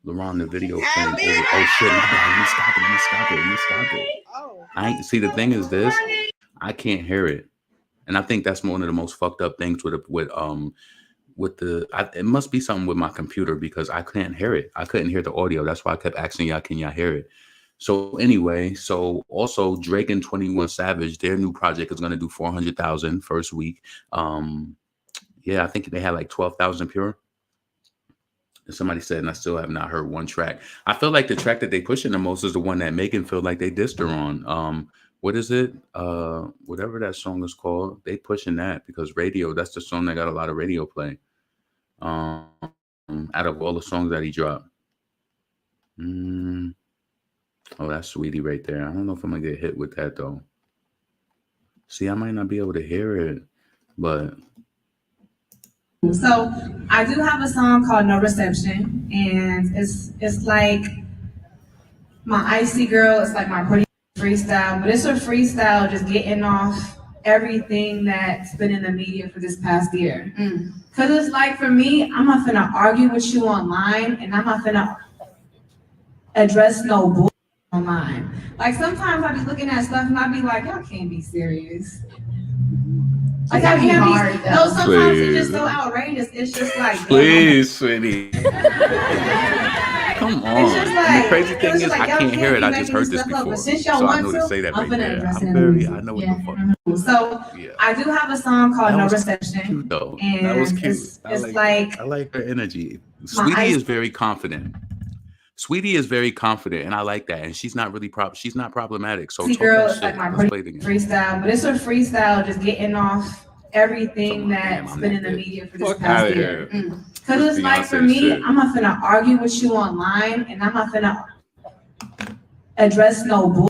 [SPEAKER 3] LaRon, the video playing over. Oh shit, my bad. Let me stop it. See, the thing is this, I can't hear it. And I think that's one of the most fucked up things it must be something with my computer because I can't hear it. I couldn't hear the audio. That's why I kept asking y'all, can y'all hear it? So anyway, also Drake and 21 Savage, their new project is going to do 400,000 first week. I think they had like 12,000 pure. And somebody said, and I still have not heard one track. I feel like the track that they pushing the most is the one that Megan feel like they dissed her on. what is it? Whatever that song is called, they pushing that because radio, that's the song that got a lot of radio play. Out of all the songs that he dropped. Oh, that's Saweetie right there. I don't know if I'm gonna get hit with that though. See, I might not be able to hear it, but
[SPEAKER 7] so I do have a song called No Reception, and it's like my icy girl, it's like my pretty freestyle, but it's a freestyle just getting off everything that's been in the media for this past year. Cause it's like for me, I'm not finna argue with you online, and I'm not finna address no bull online. Like sometimes I be looking at stuff and I be like, y'all can't be serious. Like I can't be. No, sometimes it's just so outrageous. It's just like,
[SPEAKER 3] please, sweetie. Come on.
[SPEAKER 7] It's just like,
[SPEAKER 3] the crazy thing is,
[SPEAKER 7] like,
[SPEAKER 3] I can't hear it. I just heard this
[SPEAKER 7] before.
[SPEAKER 3] before,
[SPEAKER 7] Since y'all
[SPEAKER 3] so I
[SPEAKER 7] want
[SPEAKER 3] know to say that
[SPEAKER 7] I'm
[SPEAKER 3] right
[SPEAKER 7] finna
[SPEAKER 3] there.
[SPEAKER 7] address
[SPEAKER 3] I'm
[SPEAKER 7] it
[SPEAKER 3] very. I know what the fuck.
[SPEAKER 7] So I do have a song called
[SPEAKER 3] That
[SPEAKER 7] No
[SPEAKER 3] was
[SPEAKER 7] Reception.
[SPEAKER 3] Cute though.
[SPEAKER 7] And
[SPEAKER 3] That was cute.
[SPEAKER 7] It's like
[SPEAKER 3] I like her energy. Saweetie is very confident. Saweetie is very confident, and I like that. And she's not really she's not problematic. So
[SPEAKER 7] girl, it's like my pretty freestyle, but it's a freestyle just getting off everything that's been in the media for this past year. Cause it's like for me, I'm not finna argue with you online, and I'm not finna address no bull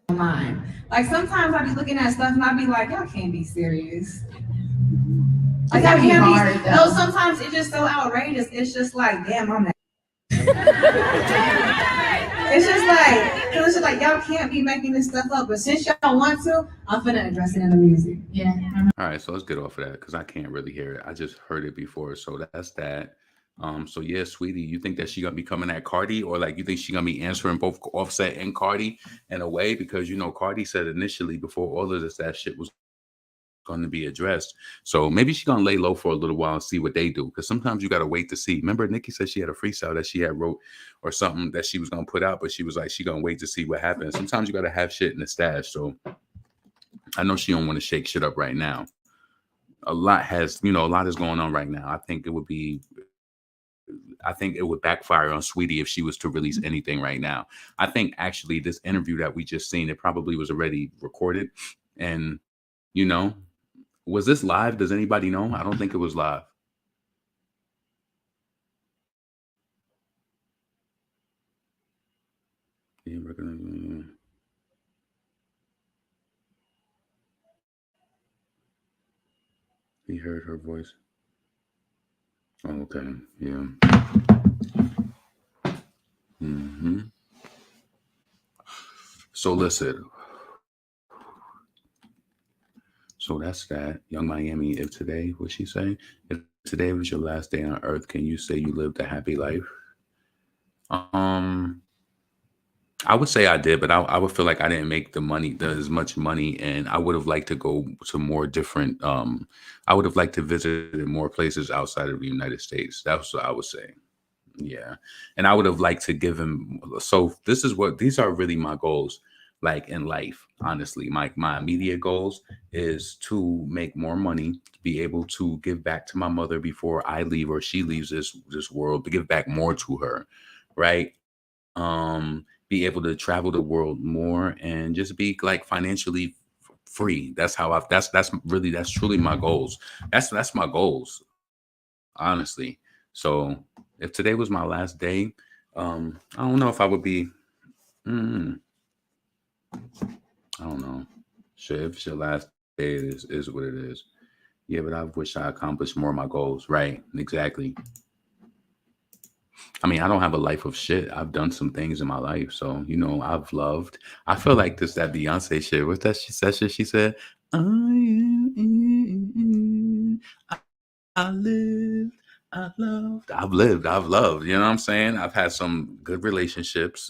[SPEAKER 7] online. Like sometimes I be looking at stuff and I be like, y'all can't be serious. Like I can't be. No, sometimes it's just so outrageous. It's just like, damn, I'm that. It's just like y'all can't be making this stuff up, but since y'all want to, I'm finna address it in the music. Yeah.
[SPEAKER 3] All right, so let's get off of that because I can't really hear it. I just heard it before, so that's that. So yeah, Saweetie, you think that she gonna be coming at CARDI, or like you think she gonna be answering both Offset and CARDI in a way? Because you know, CARDI said initially before all of this that shit was going to be addressed. So maybe she's gonna lay low for a little while and see what they do. Because sometimes you gotta wait to see. Remember, Nicki said she had a freestyle that she had wrote or something that she was gonna put out, but she was like she gonna wait to see what happens. Sometimes you gotta have shit in the stash. So I know she don't want to shake shit up right now. A lot is going on right now. I think it would backfire on Saweetie if she was to release anything right now. I think actually this interview that we just seen, it probably was already recorded. And was this live? Does anybody know? I don't think it was live. He heard her voice. Oh, okay. Yeah. So listen. So that's that. Young Miami, if today was your last day on earth, can you say you lived a happy life? I would say I did, but I would feel like I didn't make as much money, and I would have liked to go to more different. I would have liked to visit more places outside of the United States. That's what I would say. Yeah, and I would have liked to give him. So these are really my goals. Like in life, honestly, my immediate goals is to make more money, to be able to give back to my mother before I leave or she leaves this world, to give back more to her, right? Be able to travel the world more and just be like financially free. That's how that's truly my goals. That's my goals, honestly. So if today was my last day, I don't know if I would be. I don't know. Shit, if it's your last day, it is what it is. Yeah, but I wish I accomplished more of my goals. Right, exactly. I mean, I don't have a life of shit. I've done some things in my life. So, I've loved. I feel like that Beyonce shit. What's that shit she said? I lived. I've loved. You know what I'm saying? I've had some good relationships,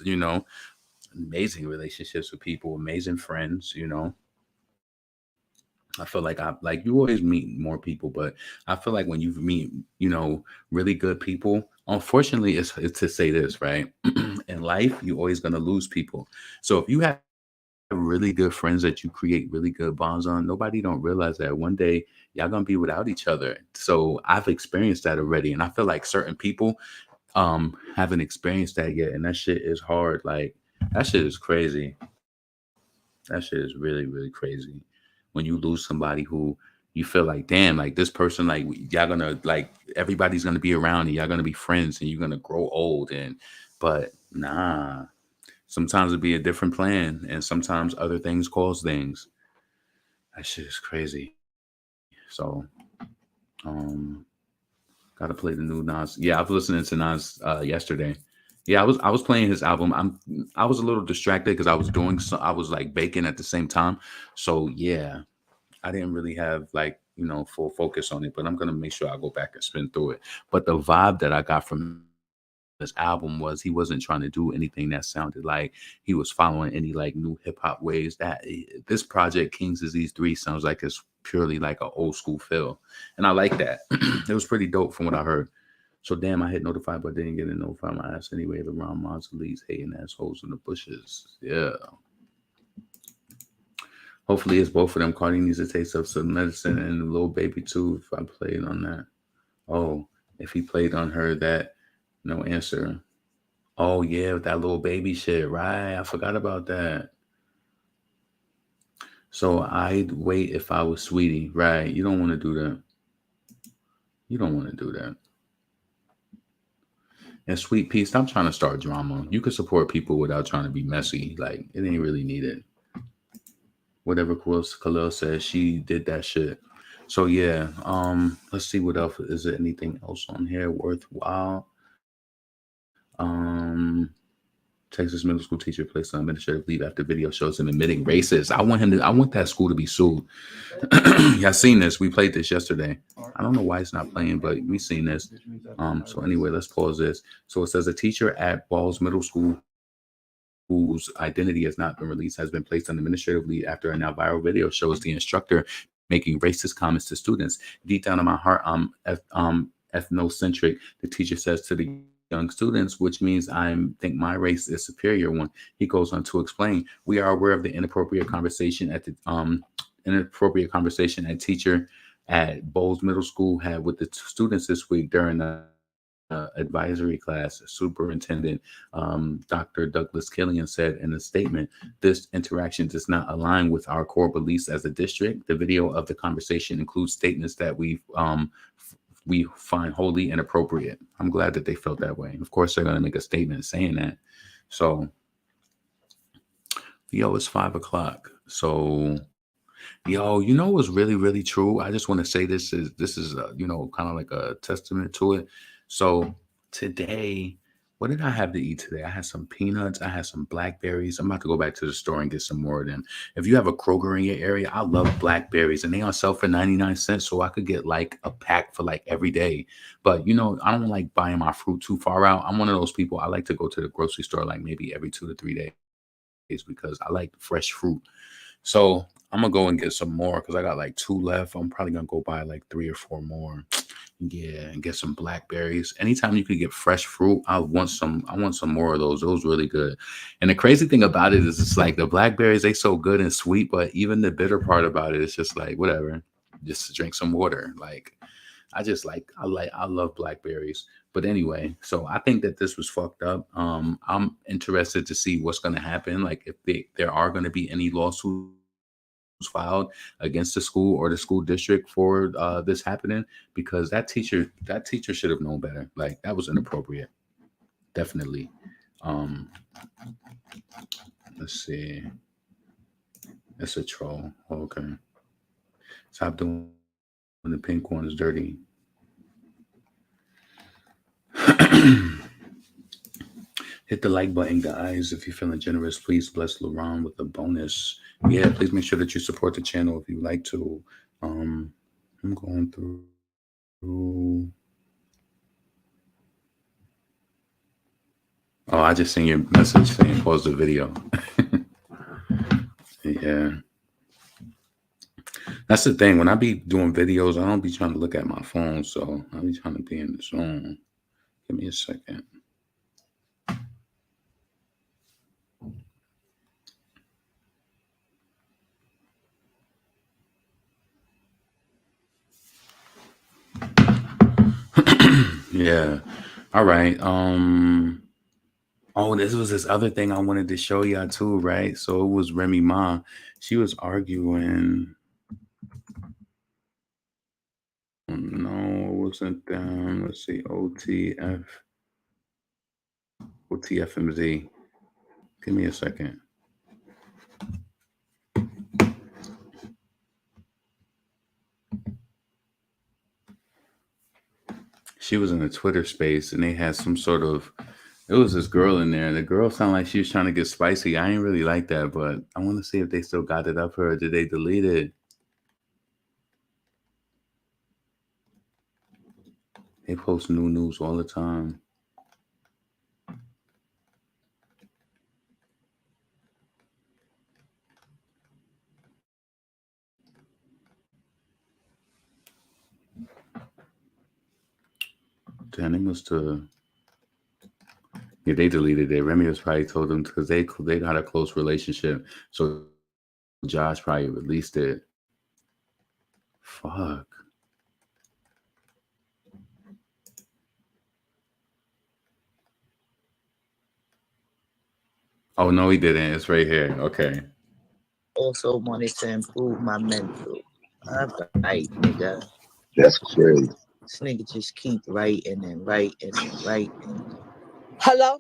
[SPEAKER 3] amazing relationships with people, amazing friends, I feel like you always meet more people, but I feel like when you meet, really good people, unfortunately, it's to say this, right? In life, you're always going to lose people. So if you have really good friends that you create really good bonds on, nobody don't realize that one day y'all going to be without each other. So I've experienced that already. And I feel like certain people haven't experienced that yet. And that shit is hard. Like, that shit is crazy. That shit is really, really crazy. When you lose somebody who you feel like, damn, like this person, like y'all gonna like everybody's gonna be around and y'all gonna be friends and you're gonna grow old but nah. Sometimes it'd be a different plan and sometimes other things cause things. That shit is crazy. So um gotta play the new Nas. Yeah, I was listening to Nas yesterday. Yeah, I was playing his album. I was a little distracted because I was doing I was like baking at the same time. So yeah, I didn't really have like, full focus on it, but I'm gonna make sure I go back and spin through it. But the vibe that I got from this album was he wasn't trying to do anything that sounded like he was following any like new hip hop ways. That this project King's Disease 3 sounds like it's purely like an old school feel. And I like that. It was pretty dope from what I heard. So damn, I hit notified but didn't get a notify my ass anyway. The Ron Mausolees hating assholes in the bushes. Yeah. Hopefully it's both of them. Cardi needs a taste of some medicine and the little baby too. If I played on that. Oh, if he played on her, that no answer. Oh yeah, with that little baby shit, right? I forgot about that. So I'd wait if I was Saweetie, right? You don't want to do that. You don't want to do that. And Sweet Pea, stop trying to start drama. You can support people without trying to be messy. Like it ain't really needed. Whatever Khalil says, she did that shit. So yeah, let's see what else. Is there anything else on here worthwhile? Texas middle school teacher placed on administrative leave after video shows him admitting racist. I want that school to be sued. Y'all seen this? We played this yesterday. I don't know why it's not playing, but we seen this. So anyway, let's pause this. So it says a teacher at Balls Middle School whose identity has not been released has been placed on administrative leave after a now viral video shows the instructor making racist comments to students. Deep down in my heart, ethnocentric, the teacher says to the young students, which means I think my race is superior one. He goes on to explain, we are aware of the inappropriate conversation at teacher at Bowles Middle School had with the students this week during the advisory class. Superintendent Dr. Douglas Killian said in a statement, this interaction does not align with our core beliefs as a district. The video of the conversation includes statements that we find wholly inappropriate. I'm glad that they felt that way. Of course, they're going to make a statement saying that. So, yo, it's 5:00. So, yo, what's really, really true? I just want to say this is kind of like a testament to it. So today, what did I have to eat today? I had some peanuts. I had some blackberries. I'm about to go back to the store and get some more of them. If you have a Kroger in your area, I love blackberries, and they on sale for 99 cents. So I could get like a pack for like every day. But I don't like buying my fruit too far out. I'm one of those people. I like to go to the grocery store like maybe every 2 to 3 days because I like fresh fruit. So I'm gonna go and get some more because I got like 2 left. I'm probably gonna go buy like 3 or 4 more. Yeah, and get some blackberries. Anytime you could get fresh fruit, I want some more of those. Those really good. And the crazy thing about it is it's like the blackberries, they so good and sweet, but even the bitter part about it is just like whatever. Just drink some water. Like I love blackberries. But anyway, so I think that this was fucked up. I'm interested to see what's gonna happen. Like if there are gonna be any lawsuits filed against the school or the school district for this happening, because that teacher should have known better. Like that was inappropriate. Definitely. Let's see. It's a troll. Okay. Stop doing the pink ones dirty. Hit the like button, guys. If you're feeling generous, please bless LaRon with a bonus. Yeah, please make sure that you support the channel if you like to. I'm going through. Oh, I just seen your message saying pause the video. Yeah. That's the thing. When I be doing videos, I don't be trying to look at my phone, so I be trying to be in the zone. Give me a second. Yeah. All right. Oh, this was this other thing I wanted to show y'all too, right? So it was Remy Ma. She was arguing. No, it wasn't them. Let's see. OTFMZ. Give me a second. She was in a Twitter space and they had some sort of, it was this girl in there. The girl sounded like she was trying to get spicy. I ain't really like that, but I want to see if they still got it up her or did they delete it? They post new news all the time. Damn, they must have. Yeah, they deleted it. Remy was probably told them because they got a close relationship. So Josh probably released it. Fuck. Oh no, he didn't. It's right here. Okay.
[SPEAKER 8] Also wanted to improve my mental. I'm right, nigga.
[SPEAKER 9] That's crazy.
[SPEAKER 8] This nigga just keep writing and writing and writing.
[SPEAKER 10] Hello?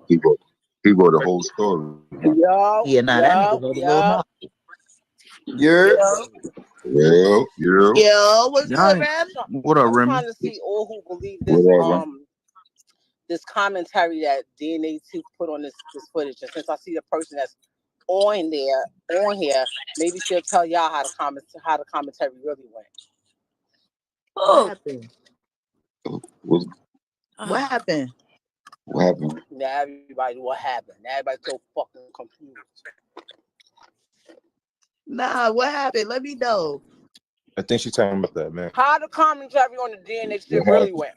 [SPEAKER 9] He wrote the whole story.
[SPEAKER 10] Yo.
[SPEAKER 8] Yeah, nah, that nigga wrote a little more.
[SPEAKER 9] Yeah.
[SPEAKER 10] What's good, Rem?
[SPEAKER 11] What up, Remy?
[SPEAKER 10] I'm trying to see all who believe this this commentary that DNA 2 put on this footage. And since I see the person that's on here, maybe she'll tell y'all how the commentary really went.
[SPEAKER 8] What happened?
[SPEAKER 9] What happened?
[SPEAKER 10] Now everybody, what happened? Now everybody's so fucking confused.
[SPEAKER 8] Nah, what happened? Let me know.
[SPEAKER 11] I think she's talking about that, man.
[SPEAKER 10] How the commentary on the DNA shit really went.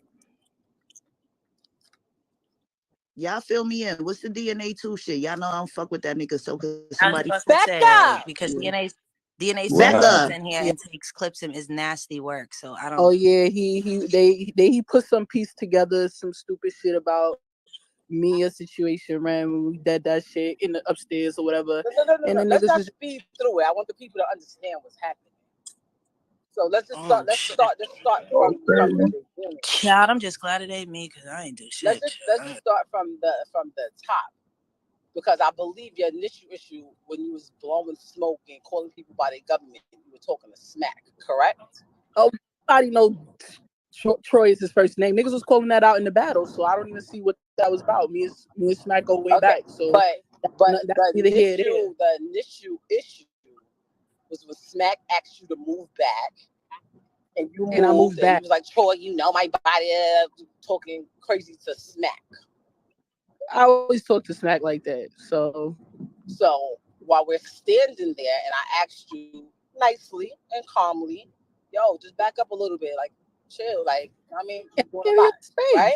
[SPEAKER 8] Y'all fill me in. What's the DNA 2 shit? Y'all know I don't fuck with that nigga. So somebody
[SPEAKER 10] Becca!
[SPEAKER 12] Because DNA
[SPEAKER 8] Becca
[SPEAKER 12] in here and takes clips and is nasty work. So I don't.
[SPEAKER 10] Oh yeah, he put some piece together, some stupid shit about me, a situation, man, when we did that shit in the upstairs or whatever. No. And the let's not speed through it. I want the people to understand what's happening. So let's just start. Let's start from the beginning.
[SPEAKER 12] Child, I'm just glad it ain't me because I ain't do shit.
[SPEAKER 10] Let's just start from the top, because I believe your initial issue when you was blowing smoke and calling people by their government, you were talking to smack, correct? Oh, everybody know Troy is his first name. Niggas was calling that out in the battle, so I don't even see what that was about. Me and Smack go way back. So, but the initial issue was when Smack asked you to move back, and you moved, and I moved back. He was like, Troy, you know my body, talking crazy to Smack. I always talk to Smack like that. So while we're standing there, and I asked you nicely and calmly, yo, just back up a little bit, like chill, like I mean, right?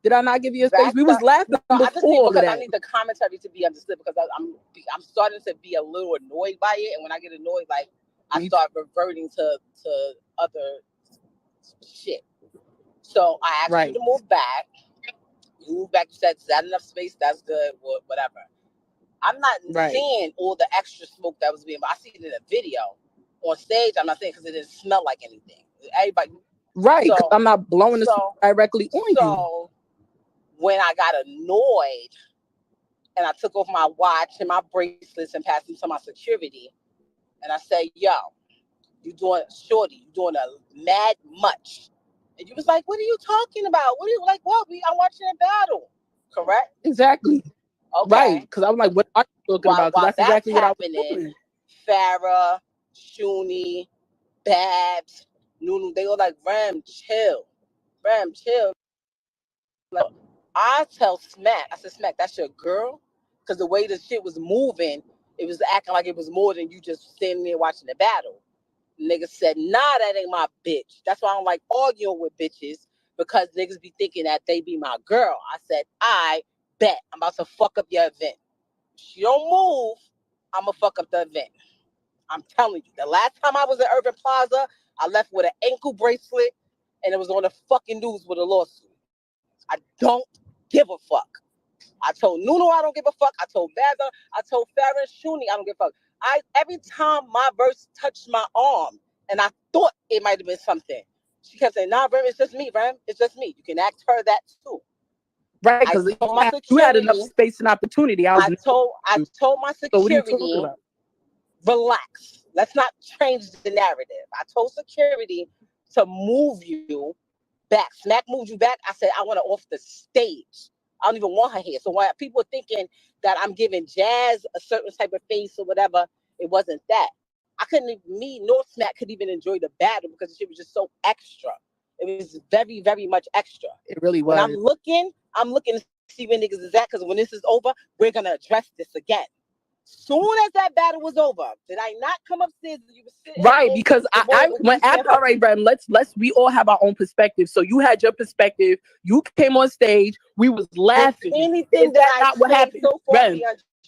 [SPEAKER 10] Did I not give you a space? We was laughing before that. I need the commentary to be understood, because I'm starting to be a little annoyed by it, and when I get annoyed, like I start reverting to other shit. So I asked you to move back. You move back. You said, "Is that enough space? That's good. Whatever." I'm not seeing all the extra smoke that was being, but I see it in a video. On stage, I'm not saying because it didn't smell like anything. Everybody, right? So, I'm not blowing the smoke directly on you. So when I got annoyed and I took off my watch and my bracelets and passed them to my security, and I said, "Yo, you doing a mad much." And you was like, "What are you talking about? What are you like? What? I'm watching a battle, correct?" Exactly. Okay. Right, because I was like, "What are you talking about?" Because that's exactly what I was doing. Farrah, Shuni, Babs, Nunu, they were like, Rem, chill. Like, I tell Smack, I said, Smack, that's your girl? Because the way the shit was moving, it was acting like it was more than you just standing there watching the battle. Niggas said, nah, that ain't my bitch. That's why I don't like arguing with bitches, because niggas be thinking that they be my girl. I said, I bet I'm about to fuck up your event. If you don't move, I'm going to fuck up the event. I'm telling you, the last time I was at Urban Plaza, I left with an ankle bracelet, and it was on the fucking news with a lawsuit. I don't give a fuck. I told Nuno I don't give a fuck. I told Bazza, I told Farrah Shuni I don't give a fuck. Every time my verse touched my arm, and I thought it might have been something, she kept saying, "Nah, Rem, it's just me, Rem. It's just me. You can ask her that too."
[SPEAKER 13] Right, because you had enough space and opportunity. I
[SPEAKER 10] told my security,
[SPEAKER 13] so what are you talking about?
[SPEAKER 10] Relax. Let's not change the narrative. I told security to move you back. Smack moved you back. I said, I want her off the stage. I don't even want her here. So why people are thinking that I'm giving Jazz a certain type of face or whatever, it wasn't that. I couldn't, me nor Smack could even enjoy the battle because the shit was just so extra. It was very, very much extra.
[SPEAKER 13] It really was.
[SPEAKER 10] When I'm looking to see where niggas is at, because when this is over, we're going to address this again. Soon as that battle was over, did I not come upstairs? You were sitting
[SPEAKER 13] right, because I went after. All right, Brem, let's we all have our own perspective. So you had your perspective. You came on stage. We was laughing.
[SPEAKER 10] Anything that
[SPEAKER 13] not what happened,
[SPEAKER 10] so far,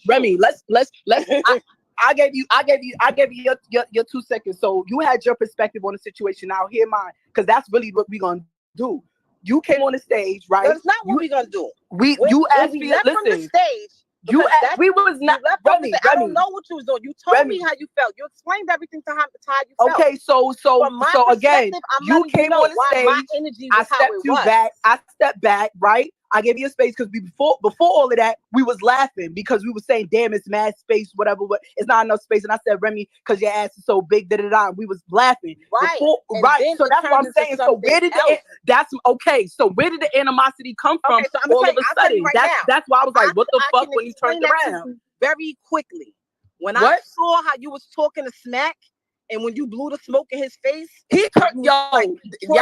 [SPEAKER 13] Remy? Let's. I gave you your 2 seconds. So you had your perspective on the situation. Now hear mine, because that's really what we gonna do. You came on the stage, right?
[SPEAKER 10] That's not what we gonna do.
[SPEAKER 13] You asked me.
[SPEAKER 10] Left from the stage.
[SPEAKER 13] We was not. Remy,
[SPEAKER 10] I don't know what you was doing. You told me how you felt. You explained everything to how you felt.
[SPEAKER 13] Okay, so again, you came on the stage. I stepped you back. I stepped back, right? I gave you a space because before all of that, we was laughing because we were saying, "Damn, it's mad space, whatever. But it's not enough space." And I said, "Remy, because your ass is so big, da da da." We was laughing,
[SPEAKER 10] right?
[SPEAKER 13] Right. So that's what I'm saying. So where did So where did the animosity come from?
[SPEAKER 10] Okay, so
[SPEAKER 13] all of a sudden, that's why I was like, "What the fuck?" When he turned around,
[SPEAKER 10] very quickly. When I saw how you was talking to Smack. And when you blew the smoke in his face,
[SPEAKER 13] y'all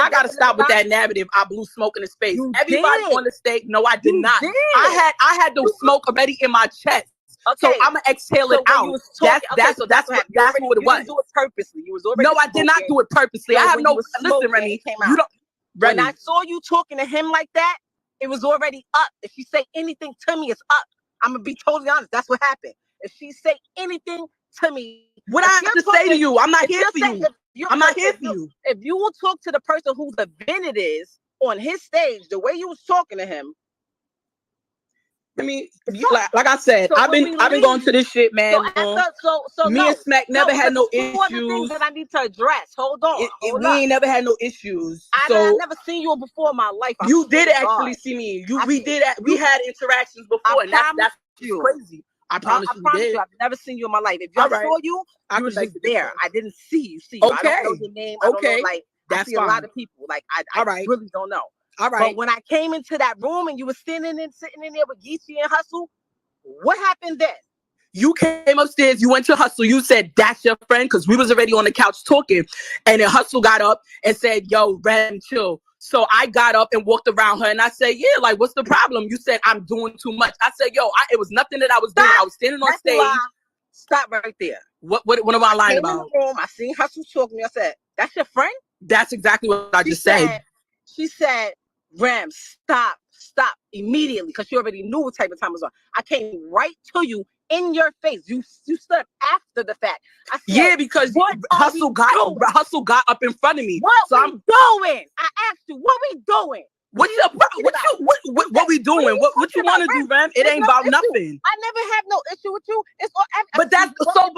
[SPEAKER 13] gotta stop with that narrative. I blew smoke in his face. Everybody on the stage, no, I did not. I had the smoke already in my chest. Okay. So I'm gonna exhale it out. That's what it was.
[SPEAKER 10] You didn't do it purposely. You was already.
[SPEAKER 13] No, I did not do it purposely. I have no. Listen, Remy. You don't.
[SPEAKER 10] When I saw you talking to him like that, it was already up. If she say anything to me, it's up. I'm gonna be totally honest. That's what happened. If she say anything to me,
[SPEAKER 13] what I have to say to you, I'm not here for you. I'm not here for you.
[SPEAKER 10] If you will talk to the person whose event it is on his stage, the way you was talking to him.
[SPEAKER 13] I mean, like I said, so I've been going to this shit, man.
[SPEAKER 10] So
[SPEAKER 13] me and Smack never had no issues.
[SPEAKER 10] Things that I need to address. Hold on.
[SPEAKER 13] We ain't never had no issues.
[SPEAKER 10] I've never seen you before in my life.
[SPEAKER 13] You did actually see me. We had interactions before, and that's crazy. I promise you.
[SPEAKER 10] I've never seen you in my life. If I saw you, you was just there. I didn't see you.
[SPEAKER 13] Okay.
[SPEAKER 10] I don't know your name. I don't know, I see a lot of people. I really don't know.
[SPEAKER 13] All right.
[SPEAKER 10] But when I came into that room and you were sitting in there with Geechee and Hustle, what happened then?
[SPEAKER 13] You came upstairs, you went to Hustle, you said, "That's your friend," because we was already on the couch talking. And then Hustle got up and said, "Yo, Rem, chill." So I got up and walked around her and I said, "Yeah, like, what's the problem?" You said, "I'm doing too much." I said, "Yo, it was nothing that I was doing. I was standing on stage."
[SPEAKER 10] Stop right there.
[SPEAKER 13] What am I lying about?
[SPEAKER 10] In the room, I seen Hustle talking. I said, "That's your friend?"
[SPEAKER 13] That's exactly what I just said.
[SPEAKER 10] She said, "Rem, stop immediately," because she already knew what type of time it was on. I came right to you in your face. You stood after the fact. I said,
[SPEAKER 13] yeah, because Hustle got up in front of me.
[SPEAKER 10] What we doing? I asked you, what we doing?
[SPEAKER 13] What we doing? What you want to do, Rem? It ain't about nothing.
[SPEAKER 10] I never have no issue with you. It's all.
[SPEAKER 13] But that's so.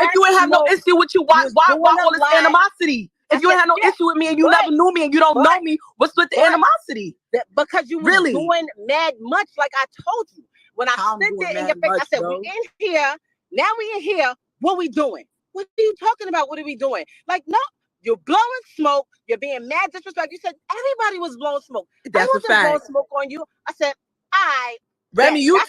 [SPEAKER 13] If you ain't have no issue with you, why all this animosity? If you ain't had no issue with me and you never knew me and you don't know me, what's with the animosity?
[SPEAKER 10] Because you were doing mad much, like I told you. When I stood there in your face, I said, "We in here. Now we in here. What we doing? What are you talking about? What are we doing?" Like, no, you're blowing smoke. You're being mad disrespectful. You said everybody was blowing smoke.
[SPEAKER 13] That's a fact.
[SPEAKER 10] Blowing smoke on you. I said,
[SPEAKER 13] Remy, you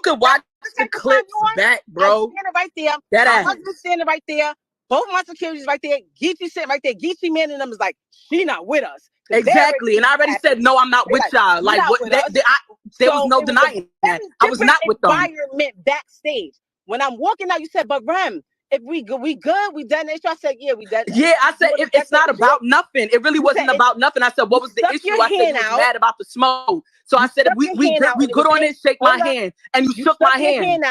[SPEAKER 13] could watch the clips back, bro.
[SPEAKER 10] I'm standing right there.
[SPEAKER 13] That
[SPEAKER 10] my husband standing right there. Both my securities right there. Geechee sitting right there. Geechee man and them is like, she not with us.
[SPEAKER 13] Exactly. And I already said, no, I'm not with y'all. Like, there was no denying that. I was not with them.
[SPEAKER 10] Environment backstage. When I'm walking out, you said, "But Rem, if we good, we done it." I said, "Yeah, we done it."
[SPEAKER 13] Yeah, I said, it's not about nothing. It really wasn't about nothing. I said, what was the issue? I said, you was mad about the smoke. So I said, we good on it, shake my hand. And you shook my hand.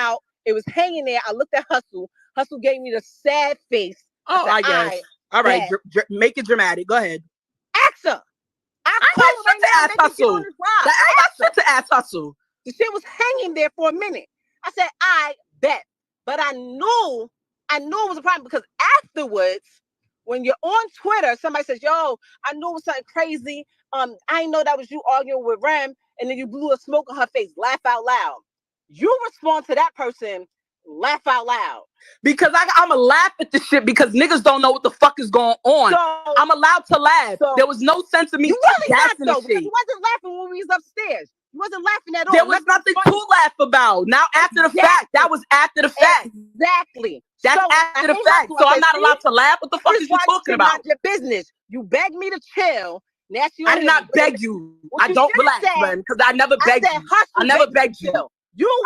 [SPEAKER 10] It was hanging there. I looked at Hustle. Hustle gave me the sad face.
[SPEAKER 13] I guess. All right, make it dramatic. Go ahead.
[SPEAKER 10] Ask her. I
[SPEAKER 13] got
[SPEAKER 10] called
[SPEAKER 13] shit to ask Hustle. I got shit to ask Hustle.
[SPEAKER 10] The shit was hanging there for a minute. I said, I bet. But I knew it was a problem because afterwards, when you're on Twitter, somebody says, yo, I knew it was something crazy. I didn't know that was you arguing with Rem, and then you blew a smoke on her face. Laugh out loud. You respond to that person, laugh out loud.
[SPEAKER 13] Because I'ma laugh at the shit because niggas don't know what the fuck is going on. So, I'm allowed to laugh. So, there was no sense of me gassing the shit.
[SPEAKER 10] Because you wasn't laughing when we was upstairs. You wasn't laughing at all.
[SPEAKER 13] There was nothing to laugh about. Now after the fact, that was after the fact.
[SPEAKER 10] Exactly.
[SPEAKER 13] That's after the fact. So I'm not allowed to laugh. What the fuck is you talking about?
[SPEAKER 10] Not your business. You begged me to chill.
[SPEAKER 13] I did not beg you. I don't relax, man, because I never begged you. I never begged you.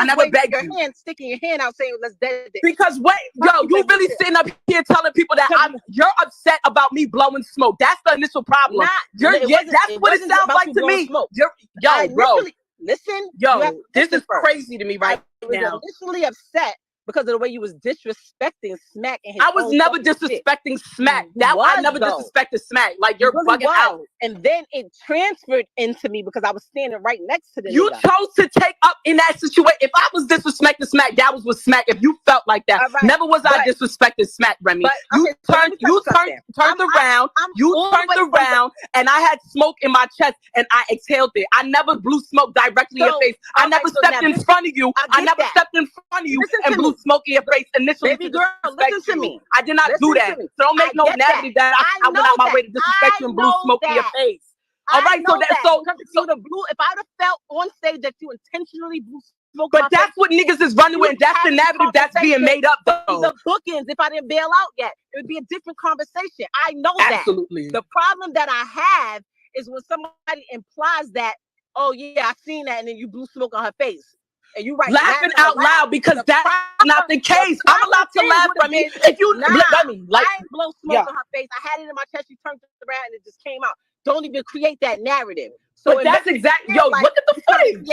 [SPEAKER 13] I never begged you.
[SPEAKER 10] Sticking your hand out saying, let's dead it.
[SPEAKER 13] Because wait, yo, you really sitting up here telling people that you're upset about me blowing smoke. That's the initial problem. That's what it sounds like to me. Yo, bro.
[SPEAKER 10] Listen.
[SPEAKER 13] Yo, this is crazy to me right now.
[SPEAKER 10] I was initially upset because of the way you was disrespecting Smack.
[SPEAKER 13] I was never disrespecting Smack. I never disrespected Smack. Like, you're bugging out.
[SPEAKER 10] And then it transferred into me because I was standing right next to the
[SPEAKER 13] You chose to take up in that situation. If I was disrespecting Smack, that was with Smack. If you felt like that. Right. Never was I disrespecting Smack, Remy. You turned around, and I had smoke in my chest and I exhaled it. I never blew smoke directly in your face. I never stepped in front of you. I never stepped in front of you and blew smoke in your face initially.
[SPEAKER 10] Baby girl, listen to me.
[SPEAKER 13] I did not do that. So don't make no narrative that I went out my way to disrespect you and blew smoke in your face. All right, so
[SPEAKER 10] the blue. If I would have felt on stage that you intentionally blew smoke,
[SPEAKER 13] but that's what niggas is running with. And that's the narrative that's being made up, though.
[SPEAKER 10] The bookends. If I didn't bail out yet, it would be a different conversation. I know that.
[SPEAKER 13] Absolutely.
[SPEAKER 10] The problem that I have is when somebody implies that, oh yeah, I seen that, and then you blew smoke on her face. And you
[SPEAKER 13] laughing out loud because that's not the case. I'm allowed to laugh. I mean, if you let me, like,
[SPEAKER 10] I ain't blow smoke on her face. I had it in my chest. She turned around and it just came out. Don't even create that narrative.
[SPEAKER 13] So but that's exactly. Yo, look at the footage.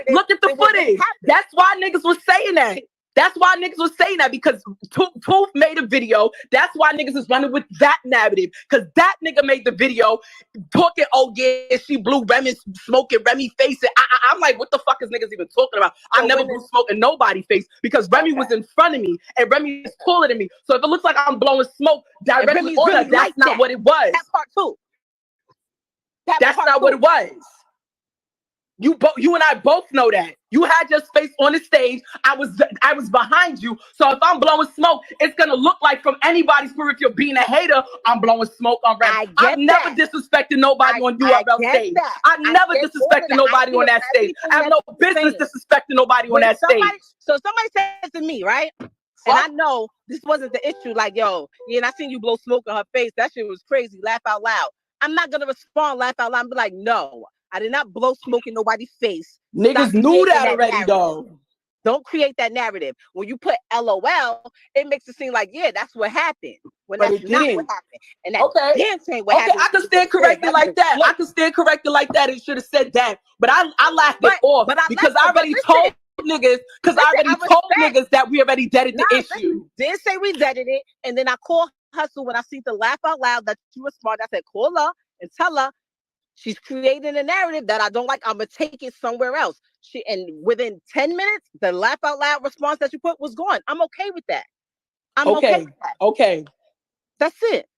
[SPEAKER 13] Look at the footage. That's why niggas was saying that. That's why niggas was saying that because Tooth made a video. That's why niggas is running with that narrative because that nigga made the video talking, oh yeah, she blew Remy smoke in Remy face. I'm like, what the fuck is niggas even talking about? I never blew smoke in nobody's face because Remy was in front of me and Remy is taller than me. So if it looks like I'm blowing smoke directly on her, that's not what it was.
[SPEAKER 10] That part too.
[SPEAKER 13] That's not what it was. You and I both know that. You had your space on the stage. I was behind you. So if I'm blowing smoke, it's gonna look like from anybody's perspective. If you're being a hater, I'm blowing smoke on Remy. I've never disrespected nobody on URL stage. I never disrespected nobody on that stage. I have no business disrespecting nobody on that stage.
[SPEAKER 10] So somebody says to me, right? And I know this wasn't the issue. Like, yo, yeah, and I seen you blow smoke on her face. That shit was crazy. Laugh out loud. I'm not gonna respond, laugh out loud, and be like, no. I did not blow smoke in nobody's face.
[SPEAKER 13] Niggas knew that already, though.
[SPEAKER 10] Don't create that narrative. When you put LOL, it makes it seem like, yeah, that's what happened. When that's not what happened. And that dance ain't what happened.
[SPEAKER 13] I can stand corrected like that. I can stand corrected like that. It should have said that. But I laughed it off because I already told niggas, niggas that we already deaded the issue.
[SPEAKER 10] Didn't say we deaded it. And then I called Hustle when I see the laugh out loud that you respond. I said, call her and tell her she's creating a narrative that I don't like. I'm going to take it somewhere else. And within 10 minutes, the laugh out loud response that you put was gone. I'm okay with that. I'm okay with that.
[SPEAKER 13] Okay.
[SPEAKER 10] That's it.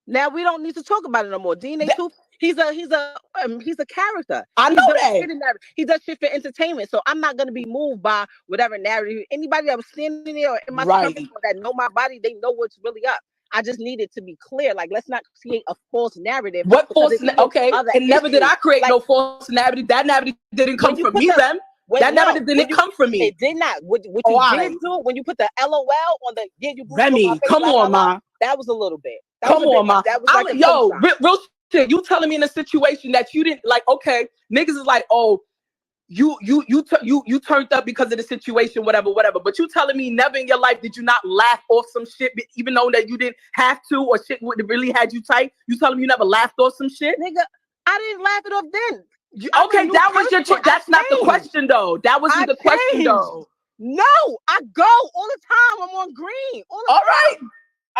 [SPEAKER 10] Now we don't need to talk about it no more. DNA Tooth, he's a character.
[SPEAKER 13] I know that.
[SPEAKER 10] He does shit for entertainment. So I'm not going to be moved by whatever narrative. Anybody that was standing there or in my company that know my body, they know what's really up. I just need it to be clear. Like, let's not create a false narrative.
[SPEAKER 13] What false? Okay, and never did I create no false narrative. That narrative didn't come from me, then. That narrative didn't come from me.
[SPEAKER 10] It did not. What you did do when you put the LOL on the you
[SPEAKER 13] Remy, come on, ma.
[SPEAKER 10] That was a little bit.
[SPEAKER 13] Come on, ma. That was like yo, real shit. You telling me in a situation that you didn't like? Okay, niggas is like, oh. You turned up because of the situation, whatever. But you telling me never in your life did you not laugh off some shit, even though that you didn't have to, or shit would have really had you tight? You telling me you never laughed off some shit?
[SPEAKER 10] Nigga, I didn't laugh it off then.
[SPEAKER 13] Okay, that was your choice. That's not the question, though. That wasn't the question, though.
[SPEAKER 10] No, I go all the time. I'm on green.
[SPEAKER 13] All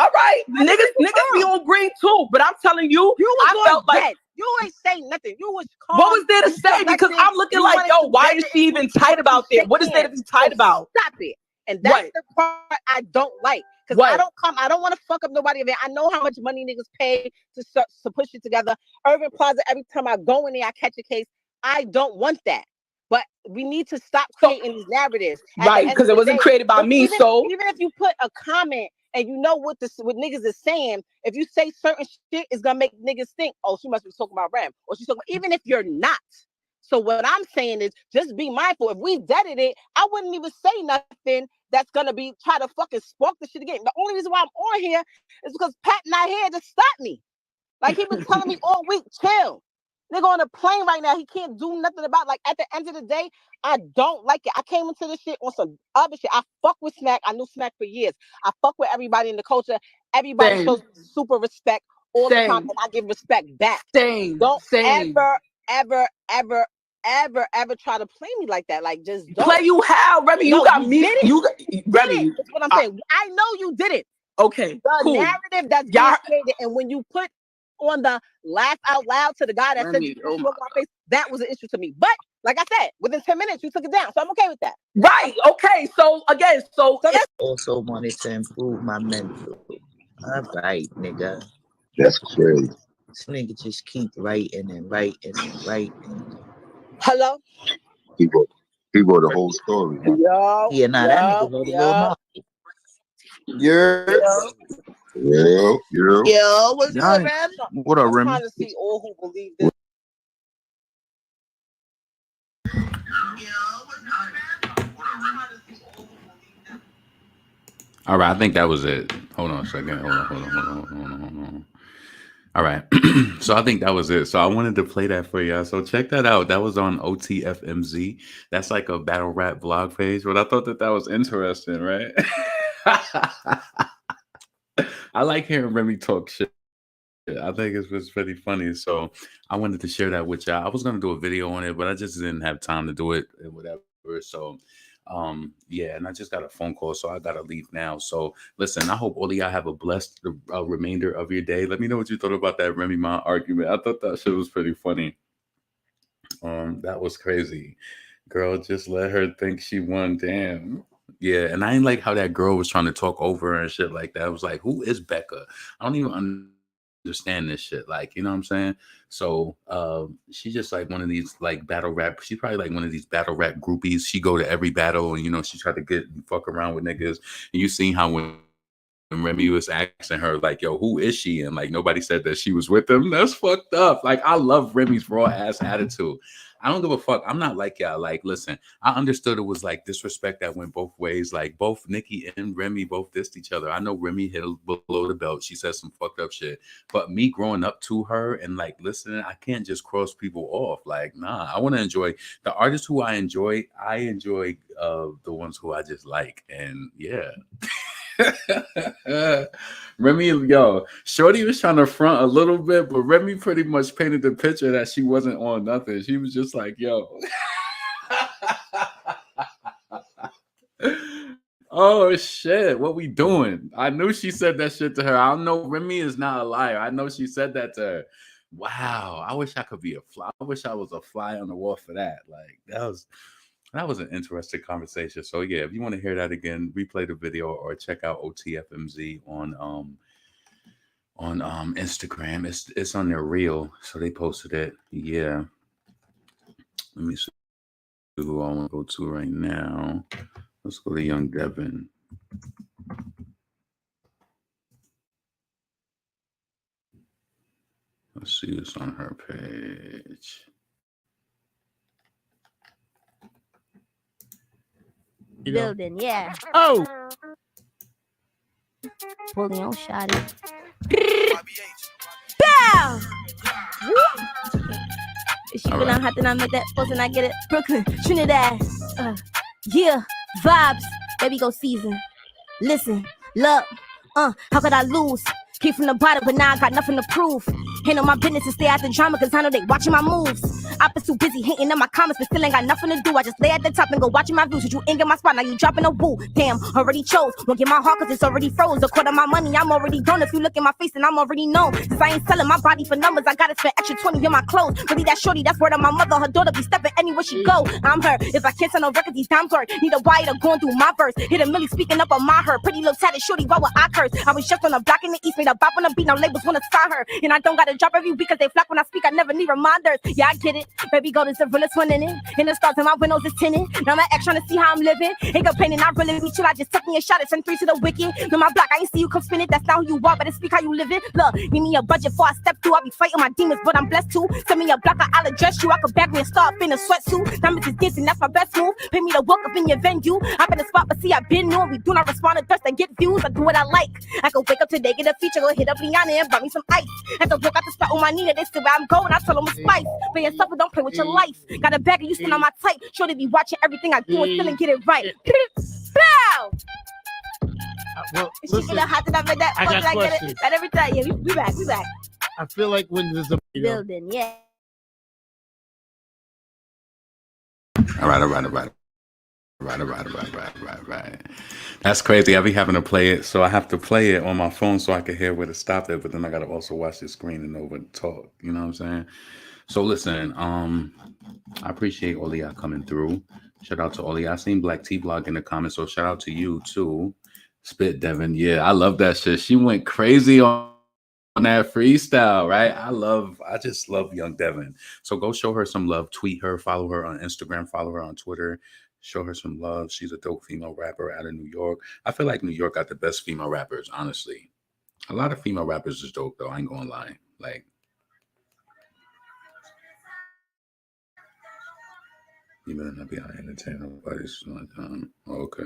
[SPEAKER 13] right. Niggas be on green too. But I'm telling you,
[SPEAKER 10] I felt like You ain't say nothing. You was calm.
[SPEAKER 13] What was there to say? Because I'm looking like, yo, why is she even tight about that? What is there to be tight about?
[SPEAKER 10] Stop it. And that's the part I don't like. Because I don't want to fuck up nobody event. I know how much money niggas pay to push it together. Urban Plaza, every time I go in there, I catch a case. I don't want that. But we need to stop creating these narratives.
[SPEAKER 13] Right, because it wasn't created by me.
[SPEAKER 10] Even if you put a comment and you know what niggas is saying, if you say certain shit, it's gonna make niggas think, oh, she must be talking about Rem, or she's talking about, even if you're not. So what I'm saying is just be mindful. If we deaded it, I wouldn't even say nothing that's gonna be try to fucking spark the shit again. The only reason why I'm on here is because Pat not here to stop me. Like he been telling me all week, chill. Nigga on a plane right now, he can't do nothing about it. Like at the end of the day, I don't like it. I came into this shit on some other shit. I fuck with Smack. I knew Smack for years. I fuck with everybody in the culture. Everybody shows super respect all the time, and I give respect back. Don't ever try to play me like that. Like just don't.
[SPEAKER 13] Play you how, Remy? You got me. Remy.
[SPEAKER 10] That's what I'm saying. I know you did it.
[SPEAKER 13] Okay.
[SPEAKER 10] The narrative that's being created, and when you put on the laugh out loud to the guy that said you my face, that was an issue to me. But like I said, within 10 minutes you took it down, so I'm okay with that.
[SPEAKER 13] Right. Okay. So again,
[SPEAKER 8] I also wanted to improve my mental. All right, nigga.
[SPEAKER 9] That's crazy.
[SPEAKER 8] This nigga just keep writing and writing and writing.
[SPEAKER 10] Hello.
[SPEAKER 9] He wrote the whole story. Huh?
[SPEAKER 10] Yo.
[SPEAKER 8] Yeah, nah, that nigga wrote a little more.
[SPEAKER 9] Yo,
[SPEAKER 8] what's good, man?
[SPEAKER 11] What up, Remy?
[SPEAKER 10] I'm trying to see all who believe this.
[SPEAKER 3] All right, I think that was it. Hold on a second. Hold on. All right. So I think that was it. So I wanted to play that for y'all. So check that out. That was on OTFMZ. That's like a battle rap blog page. But I thought that was interesting, right? I like hearing Remy talk shit. I think it was pretty funny. So I wanted to share that with y'all. I was going to do a video on it, but I just didn't have time to do it or whatever. So yeah, and I just got a phone call, so I gotta leave now. So listen, I hope all of y'all have a blessed remainder of your day. Let me know what you thought about that Remy Ma argument. I thought that shit was pretty funny. That was crazy. Girl, just let her think she won. Damn. Yeah, and I ain't like how that girl was trying to talk over her and shit like that. I was like, who is Becca? I don't even understand this shit. Like, you know what I'm saying? So she's just like one of these like battle rap. She's probably like one of these battle rap groupies. She go to every battle and, you know, she tried to get and fuck around with niggas. And you seen how when Remy was asking her like, yo, who is she? And like nobody said that she was with them. That's fucked up. Like, I love Remy's raw ass attitude. I don't give a fuck. I'm not like y'all. Like, listen, I understood it was like disrespect that went both ways. Like, both Nicki and Remy both dissed each other. I know Remy hit below the belt. She said some fucked up shit. But me growing up to her and like listening, I can't just cross people off. Like, nah, I want to enjoy the artists who I enjoy. I enjoy the ones who I just like. And yeah. Remy, yo, Shorty was trying to front a little bit, but Remy pretty much painted the picture that she wasn't on nothing. She was just like, yo. Oh shit, what we doing? I knew she said that shit to her. I don't know, Remy is not a liar. I know she said that to her. Wow, I wish I could be a fly. I wish I was a fly on the wall for that. Like, that was an interesting conversation. So yeah, if you want to hear that again, replay the video or check out OTFMZ on Instagram. It's on their reel, so they posted it. Yeah. Let me see who I want to go to right now. Let's go to Young Devyn. Let's see what's on her page.
[SPEAKER 2] Building, yeah.
[SPEAKER 6] Oh,
[SPEAKER 2] Pulling on Shady. Bow! Is she feeling hot, then I make that post and I get it. Brooklyn, Trinidad. Yeah, vibes. Baby go season. Listen, look, how could I lose? Came from the bottom, but now I got nothing to prove. Ain't on my business to stay out the drama, cause I know they watching my moves. I've been too busy hating in my comments, but still ain't got nothing to do. I just lay at the top and go watching my views. You ain't get my spot, now you dropping a woo. Damn, already chose. Won't get my heart cause it's already froze. A quarter of my money, I'm already done. If you look in my face, then I'm already known. Since I ain't selling my body for numbers, I gotta spend extra 20 on my clothes. Really that shorty, that's word of my mother. Her daughter be stepping anywhere she go. I'm her. If I can't sell no records, these dimes work. Need a wire to going through my verse. Hit a milli speaking up on my her. Pretty little tatted shorty, why would I curse? I was just on the block in the east, made a bop on the beat. Now labels wanna sign her. And I don't gotta drop every week cause they flock when I speak. I never need reminders. Yeah, I get it. Baby girl is the realest one in it. And the stars in my windows is tinted. Now my ex trying to see how I'm living. Ain't complaining, I really be chill. I just took me a shot at send 3 to the wicked. On my block, I ain't see you come spin it. That's not who you are, but speak how you living. Look, give me a budget before I step through. I be fighting my demons, but I'm blessed too. Send me a blocker, I'll address you. I could back me and start up in a sweatsuit. Diamonds is dancing, that's my best move. Pay me to walk up in your venue. I'm in the spot, but see, I've been new. We do not respond to thirst and get views. I do what I like. I can wake up today, get a feature, go hit up Rihanna and buy me some ice. Have to walk out the spot on my knee, they still where I'm going. I tell them a spice. Play yourself, but don't play with your life. Got a bag of you still on my tight. Sure they be watching everything I do and still and get it right. Bow!
[SPEAKER 6] Well,
[SPEAKER 2] Is she gonna hot enough like that?
[SPEAKER 6] I got
[SPEAKER 2] Get
[SPEAKER 6] questions.
[SPEAKER 2] it? That every time. Yeah, we back.
[SPEAKER 6] I feel like when there's a
[SPEAKER 2] Building, yeah.
[SPEAKER 3] All right. That's crazy. I be having to play it, so I have to play it on my phone so I can hear where to stop it. But then I gotta also watch the screen and know when to talk. You know what I'm saying? So listen, I appreciate all of y'all coming through. Shout out to all of y'all. I seen Black T Blog in the comments, so shout out to you too. Spit Devyn, yeah, I love that shit. She went crazy on that freestyle, right? I just love young Devyn. So go show her some love. Tweet her, follow her on Instagram, follow her on Twitter. Show her some love. She's a dope female rapper out of New York. I feel like New York got the best female rappers, honestly. A lot of female rappers is dope though. I ain't gonna lie. Like, you better not be out entertaining nobody's okay.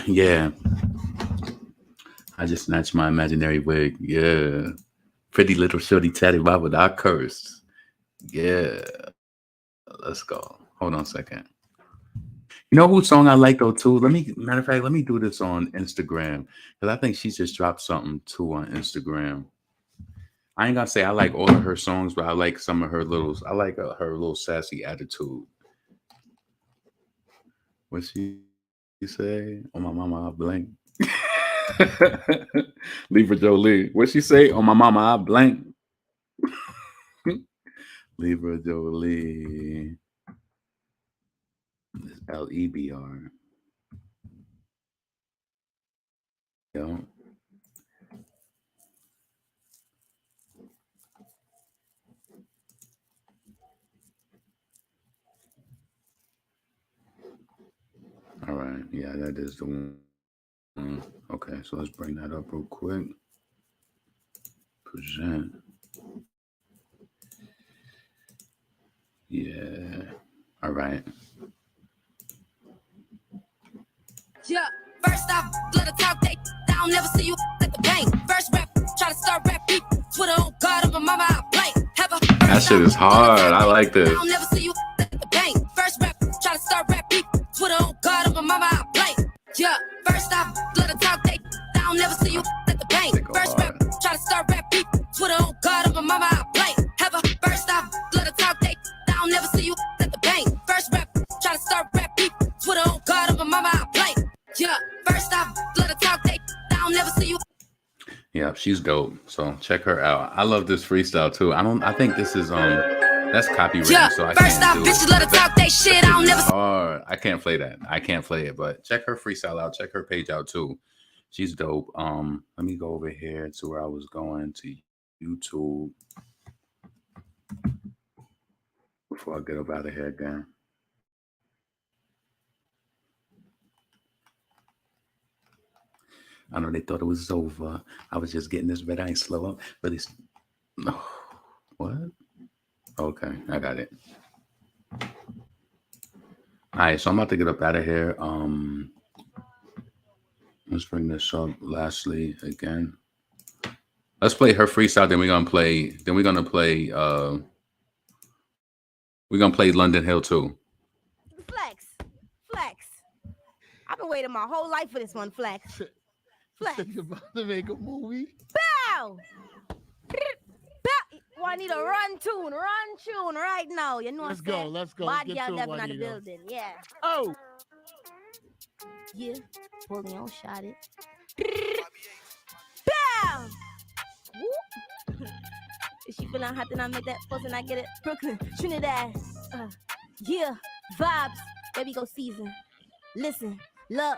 [SPEAKER 3] Yeah. I just snatched my imaginary wig. Yeah. Pretty little shorty tatted by with our curse. Yeah. Let's go. Hold on a second. You know whose song I like though too? Matter of fact, let me do this on Instagram. Because I think she just dropped something too on Instagram. I ain't gonna say I like all of her songs, but I like some of her I like her little sassy attitude. What she say? Oh my mama, I blank. Libra Jolie. What she say? Oh my mama, I blank. Libra Jolie. It's LEBR. Yo. All right. Yeah, that is the one. Okay, so let's bring that up real quick. Present. Yeah. All right.
[SPEAKER 2] Yeah. First off, let her talk, I don't never see you at the bank. First rap, try to start rap beat. Twitter on God, on my mama, I blank.
[SPEAKER 3] That shit is hard. I like this.
[SPEAKER 2] I don't never see you at the bank. First rap, try to start rap beat. Twitter on God, on my mama, I blank. Yeah. First off, let her talk, I don't never see you at the bank. First rap, try to start rap beat. Twitter on God, on my mama, I blank. First off, let her talk, I don't never see you at the bank. First rap, try to start rap beat. Twitter on God, on my mama, I blank. Yeah, first off, let her talk, I don't never see you.
[SPEAKER 3] Yeah, she's dope. So check her out. I love this freestyle too. I think this is that's copyrighted,
[SPEAKER 2] yeah,
[SPEAKER 3] so I
[SPEAKER 2] first
[SPEAKER 3] can't
[SPEAKER 2] off,
[SPEAKER 3] do
[SPEAKER 2] bitches let her talk that shit. I don't never.
[SPEAKER 3] Hard. I can't play that. I can't play it. But check her freestyle out. Check her page out too. She's dope. Let me go over here to where I was going to YouTube before I get up out of here again. I know they thought it was over. I was just getting this red eye slow up, but it's what? Okay, I got it. All right, so I'm about to get up out of here. Let's bring this up. Lastly, again, let's play her freestyle. Then we're gonna play. We're gonna play London Hill too.
[SPEAKER 2] Flex. I've been waiting my whole life for this one, Flex.
[SPEAKER 6] You're about to make a movie?
[SPEAKER 2] Bow! Bow! I need a run tune right now. You know what I'm saying?
[SPEAKER 6] Let's go.
[SPEAKER 2] Bad
[SPEAKER 6] Let's
[SPEAKER 2] girl
[SPEAKER 6] get to it,
[SPEAKER 2] Devyn in the
[SPEAKER 6] Juanito.
[SPEAKER 2] building. Yeah.
[SPEAKER 6] Oh.
[SPEAKER 2] Yeah. Pull me on, shot it. Bam! Whoop. Is she feeling hot, then I make that fuss and I get it. Brooklyn, Trinidad. Yeah. Vibes. Baby go season. Listen. Look.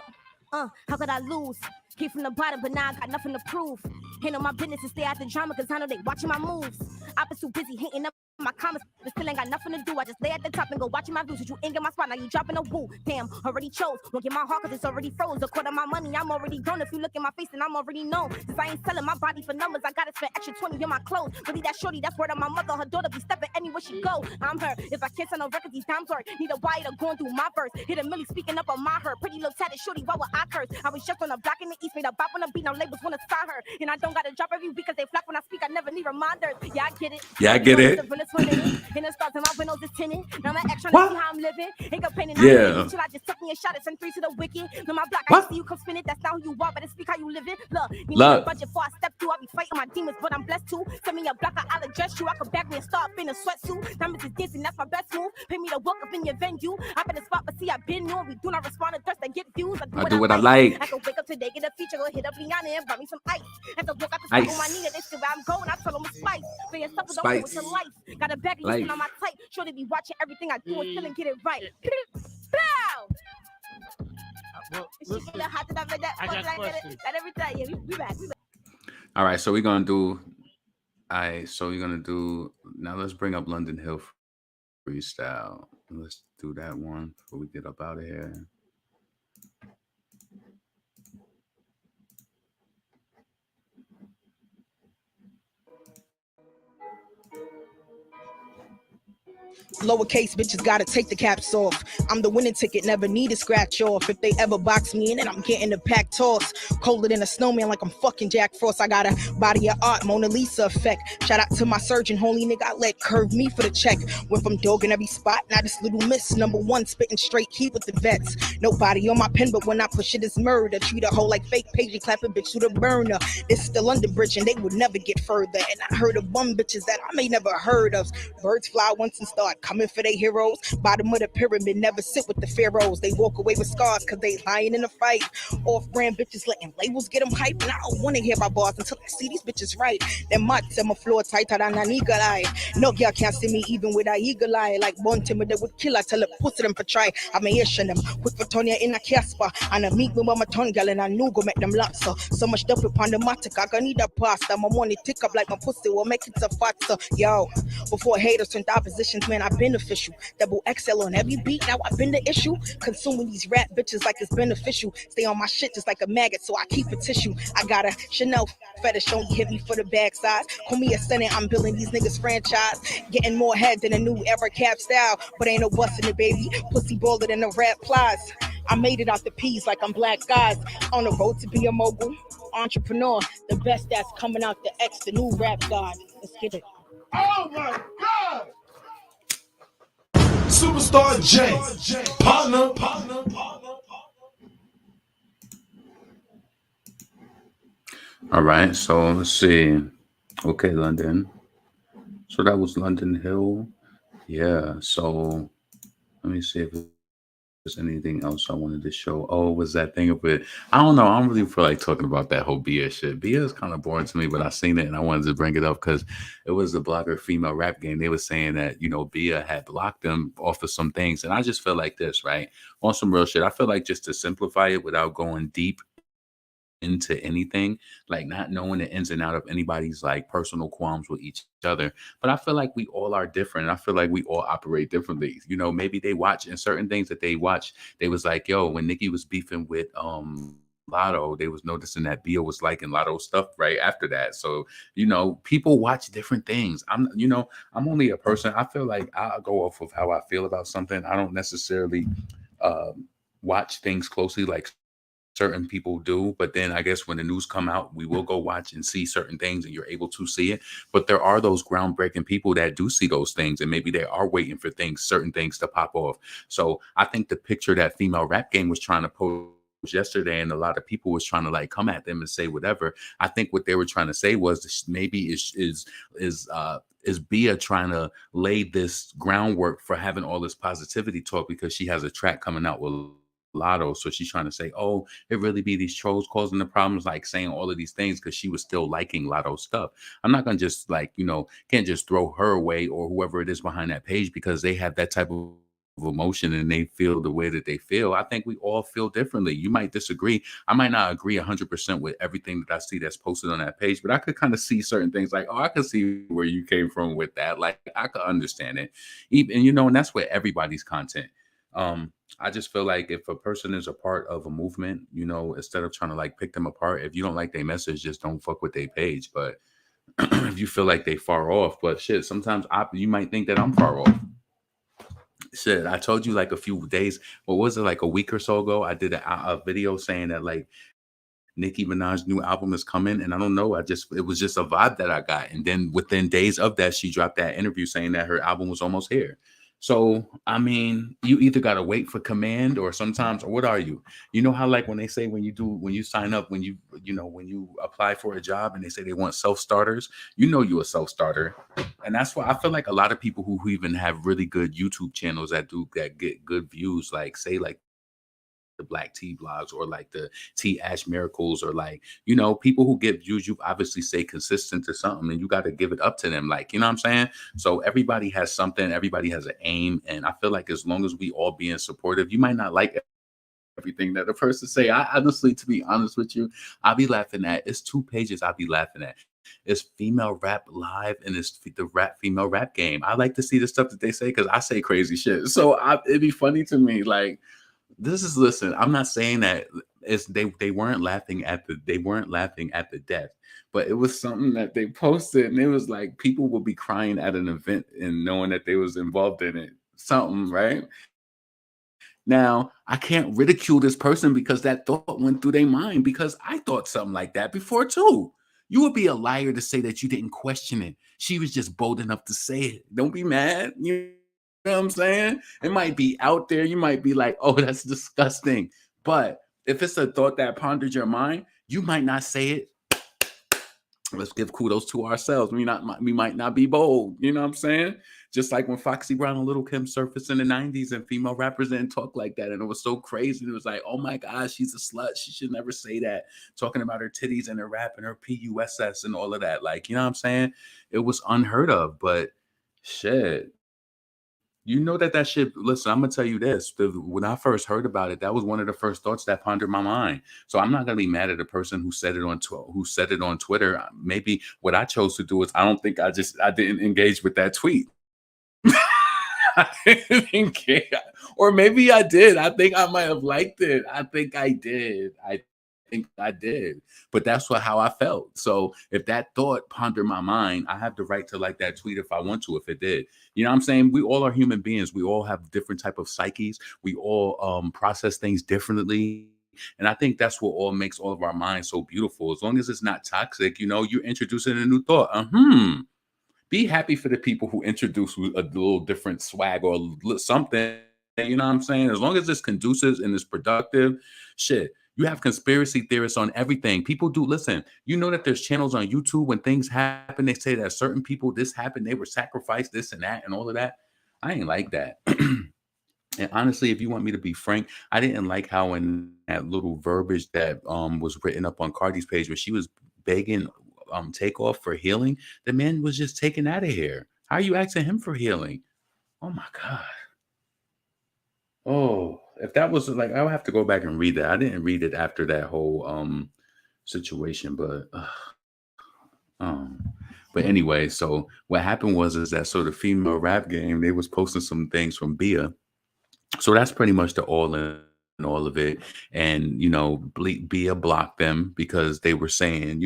[SPEAKER 2] How could I lose? Came from the bottom, but now I got nothing to prove. Ain't on my business to stay out the drama, cause I know they watching my moves. I've been too busy hating up my comments, but still ain't got nothing to do. I just lay at the top and go watching my views. Cause you ain't get my spot, now you dropping a woo. Damn, already chose. Won't get my heart cause it's already froze. A quarter of my money, I'm already grown. If you look in my face, then I'm already known. Since I ain't selling my body for numbers, I gotta spend extra 20 on my clothes. Really that shorty, that's word of my mother. Her daughter be stepping anywhere she go. I'm her. If I can't sell no records, these times work. Need a wire to going through my verse. Hit a milli speaking up on my hurt. Pretty little tatted shorty, why would I curse? I was just on the block in the east, made a bop on the beat. Now labels wanna sign her. And I don't gotta drop every week cause they flock when I speak. I never need reminders. Yeah, I get it.
[SPEAKER 3] Yeah, I get it.
[SPEAKER 2] And the stars in my windows is tinted. Now my ex trying to see how I'm living. Ain't complaining.
[SPEAKER 3] Yeah.
[SPEAKER 2] I just took me a shot and sent 3 to the wicked. Now my block, I see you come spin it. That's not who you are, but speak how you living. Look, need me a budget before I step through. I be fighting my demons, but I'm blessed too. Send me a blocker, I'll address you. I can back me and start up in a sweatsuit. Diamonds is dancing, that's my best move. Pay me to walk up in your venue. I've in the spot, but see, I've been new. We do not respond to thirst and get views.
[SPEAKER 3] I do what I like.
[SPEAKER 2] I can wake up today, get a feature, go hit up Rihanna and buy me some ice. Have to walk out the spot on my knee, they say where I'm going. I tell them it's spice. For your stuff, don't go with your life. Got a bag of you on my tight. Sure they be watching everything I do and still and get it right. Bow!
[SPEAKER 6] Listen,
[SPEAKER 2] I got questions. Every time. Yeah, we back.
[SPEAKER 3] All right, so we're gonna do. Now. Let's bring up London Hill freestyle. Let's do that one before we get up out of here.
[SPEAKER 5] Lowercase bitches gotta take the caps off. I'm the winning ticket, never need a scratch off. If they ever box me in, then I'm getting the pack toss. Colder than a snowman, like I'm fucking Jack Frost. I got a body of art, Mona Lisa effect. Shout out to my surgeon, holy nigga, I let curve me for the check. Went from dog in every spot, now this little miss. Number 1, spitting straight heat with the vets. Nobody on my pen, but when I push it, it's murder. Treat a hoe like fake page and clap a bitch to the burner. This is the London Bridge, and they would never get further. And I heard of bum bitches that I may never heard of. Birds fly once and start coming for their heroes. Bottom of the pyramid, never sit with the pharaohs. They walk away with scars cause they lying in a fight. Off-brand bitches letting labels get them hype. And I don't want to hear my bars until I see these bitches right. Them mutts on my floor tighter than an eagle eye. No girl can't see me even with a eagle eye. Like Bon Timber, they would kill. I tell her pussy them for try. I'm a Asian them. Quick for Tonya in a Casper. And I meet me with my tongue girl and I knew go make them lobster. So much dump upon the matic. I gonna need a pasta. My money tick up like my pussy will make it a faster. Yo, before haters turned oppositions, man, I've been official. Double XL on every beat, now I've been the issue. Consuming these rap bitches like it's beneficial. Stay on my shit just like a maggot, so I keep a tissue. I got a Chanel fetish, only hit me for the bag size. Call me a Senate, I'm building these niggas franchise. Getting more head than a new era cap style. But ain't no busting it, baby. Pussy bolder than the rap flies. I made it out the peas like I'm black guys. On the road to be a mogul. Entrepreneur, the best that's coming out the X, the new rap god. Let's get it.
[SPEAKER 6] Oh my God!
[SPEAKER 14] Superstar J, partner.
[SPEAKER 3] All right, so let's see. Okay, London. So that was London Hill. Yeah, so let me see if there's anything else I wanted to show. Oh, was that thing of it? I don't know. I don't really feel like talking about that whole Bia shit. Bia is kind of boring to me, but I seen it and I wanted to bring it up because it was the blogger female rap game. They were saying that, you know, Bia had blocked them off of some things. And I just feel like this, right? On some real shit. I feel like just to simplify it without going deep into anything, like not knowing the ins and out of anybody's like personal qualms with each other, but I feel like we all are different, and I feel like we all operate differently. You know, maybe they watch, and certain things that they watch, they was like, yo, when Nicki was beefing with Lotto, they was noticing that Bia was liking Lotto stuff right after that. So, you know, people watch different things. I'm only a person. I feel like I'll go off of how I feel about something. I don't necessarily watch things closely like certain people do, but then I guess when the news come out, we will go watch and see certain things, and you're able to see it. But there are those groundbreaking people that do see those things, and maybe they are waiting for certain things to pop off. So I think the picture that female rap game was trying to yesterday, and a lot of people was trying to like come at them and say whatever. I think what they were trying to say was maybe is Bia trying to lay this groundwork for having all this positivity talk because she has a track coming out with Lotto. So she's trying to say, oh, it really be these trolls causing the problems, like saying all of these things because she was still liking Lotto stuff. I'm not gonna just like, can't just throw her away or whoever it is behind that page because they have that type of emotion and they feel the way that they feel. I think we all feel differently. You might disagree. I might not agree 100% with everything that I see that's posted on that page, but I could kind of see certain things like, oh, I can see where you came from with that. Like I could understand it. Even, and that's where everybody's content. I just feel like if a person is a part of a movement, instead of trying to like pick them apart, if you don't like their message, just don't fuck with their page. But if you feel like they far off, but shit, sometimes you might think that I'm far off. Shit, I told you like a few days, what was it, like a week or so ago, I did a video saying that like Nicki Minaj's new album is coming, and I don't know, it was just a vibe that I got. And then within days of that, she dropped that interview saying that her album was almost here. So, I mean, you either got to wait for command or sometimes, or what are you? You know how like when they say when you sign up, when you apply for a job and they say they want self-starters, you're a self-starter. And that's why I feel like a lot of people who even have really good YouTube channels that get good views, like say like the Black Tea blogs or like the Tea Ash Miracles or like, people who get views, you obviously stay consistent to something and you got to give it up to them. Like, you know what I'm saying? So everybody has something, everybody has an aim. And I feel like as long as we all being supportive, you might not like everything that a person say. I honestly, to be honest with you, I'll be laughing at, it's 2 pages I'll be laughing at. It's Female Rap Live and it's the female rap game. I like to see the stuff that they say because I say crazy shit. So it'd be funny to me. Like, listen, I'm not saying that they weren't laughing at the death, but it was something that they posted and it was like people will be crying at an event and knowing that they was involved in it. Something, right? Now, I can't ridicule this person because that thought went through their mind because I thought something like that before too. You would be a liar to say that you didn't question it. She was just bold enough to say it. Don't be mad. You know what I'm saying? It might be out there. You might be like, oh, that's disgusting. But if it's a thought that pondered your mind, you might not say it. Let's give kudos to ourselves. We might not be bold. You know what I'm saying? Just like when Foxy Brown and Lil Kim surfaced in the 90s and female rappers didn't talk like that. And it was so crazy. It was like, oh my gosh, she's a slut. She should never say that. Talking about her titties and her rap and her PUSS and all of that. Like, you know what I'm saying? It was unheard of. But shit. That shit, listen, I'm going to tell you this. When I first heard about it, that was one of the first thoughts that pondered my mind. So I'm not going to be mad at the person who said it on Twitter. Maybe what I chose to do is I don't think I didn't engage with that tweet. I didn't care. Or maybe I did. I think I might have liked it. I think I did. But that's how I felt. So if that thought pondered my mind, I have the right to like that tweet if I want to, if it did. You know what I'm saying? We all are human beings. We all have different type of psyches. We all process things differently. And I think that's what all makes all of our minds so beautiful. As long as it's not toxic, you're introducing a new thought. Be happy for the people who introduce a little different swag or something. You know what I'm saying? As long as it's conducive and it's productive, shit. You have conspiracy theorists on everything. People do, listen, that there's channels on YouTube when things happen, they say that certain people, this happened, they were sacrificed, this and that, and all of that. I ain't like that. And honestly, if you want me to be frank, I didn't like how in that little verbiage that was written up on CARDI's page where she was begging Takeoff for healing, the man was just taken out of here. How are you asking him for healing? Oh my God. Oh, if that was like, I would have to go back and read that. I didn't read it after that whole situation, but anyway, so what happened was that so the female rap game, they was posting some things from Bia. So that's pretty much the all in all of it. And Bia blocked them because they were saying,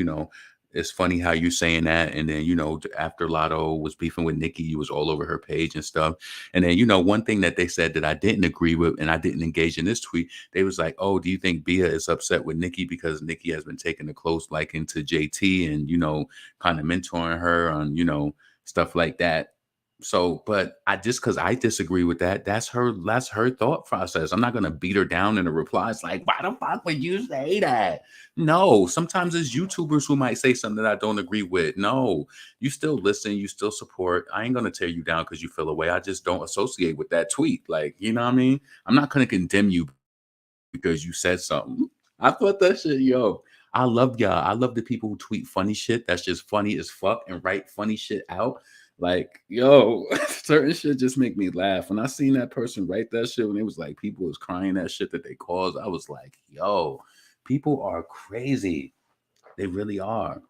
[SPEAKER 3] it's funny how you saying that. And then, after Lotto was beefing with Nicki, you was all over her page and stuff. And then, one thing that they said that I didn't agree with and I didn't engage in this tweet, they was like, oh, do you think Bia is upset with Nicki because Nicki has been taking a close liking to JT and, kind of mentoring her on, stuff like that. So, but because I disagree with that, that's her thought process. I'm not gonna beat her down in a reply. It's like, why the fuck would you say that? No, sometimes it's YouTubers who might say something that I don't agree with. No, you still listen, you still support. I ain't gonna tear you down because you feel away. I just don't associate with that tweet. Like, you know what I mean? I'm not gonna condemn you because you said something. I thought that shit, yo. I love y'all. I love the people who tweet funny shit that's just funny as fuck and write funny shit out. Like, yo, certain shit just make me laugh. When I seen that person write that shit, when it was like people was crying that shit that they caused, I was like, yo, people are crazy. They really are.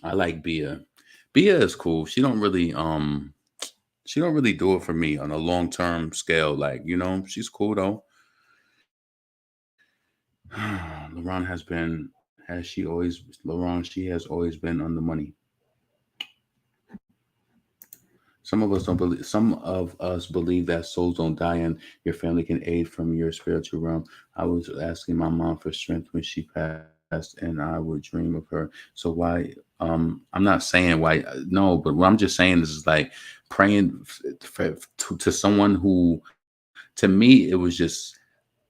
[SPEAKER 3] I like Bia. Bia is cool. She don't really do it for me on a long-term scale. Like, you know, she's cool though. She has always been on the money. Some of us believe that souls don't die and your family can aid from your spiritual realm. I was asking my mom for strength when she passed and I would dream of her. So why, I'm not saying why, no, but what I'm just saying is like praying to someone who, to me, it was just,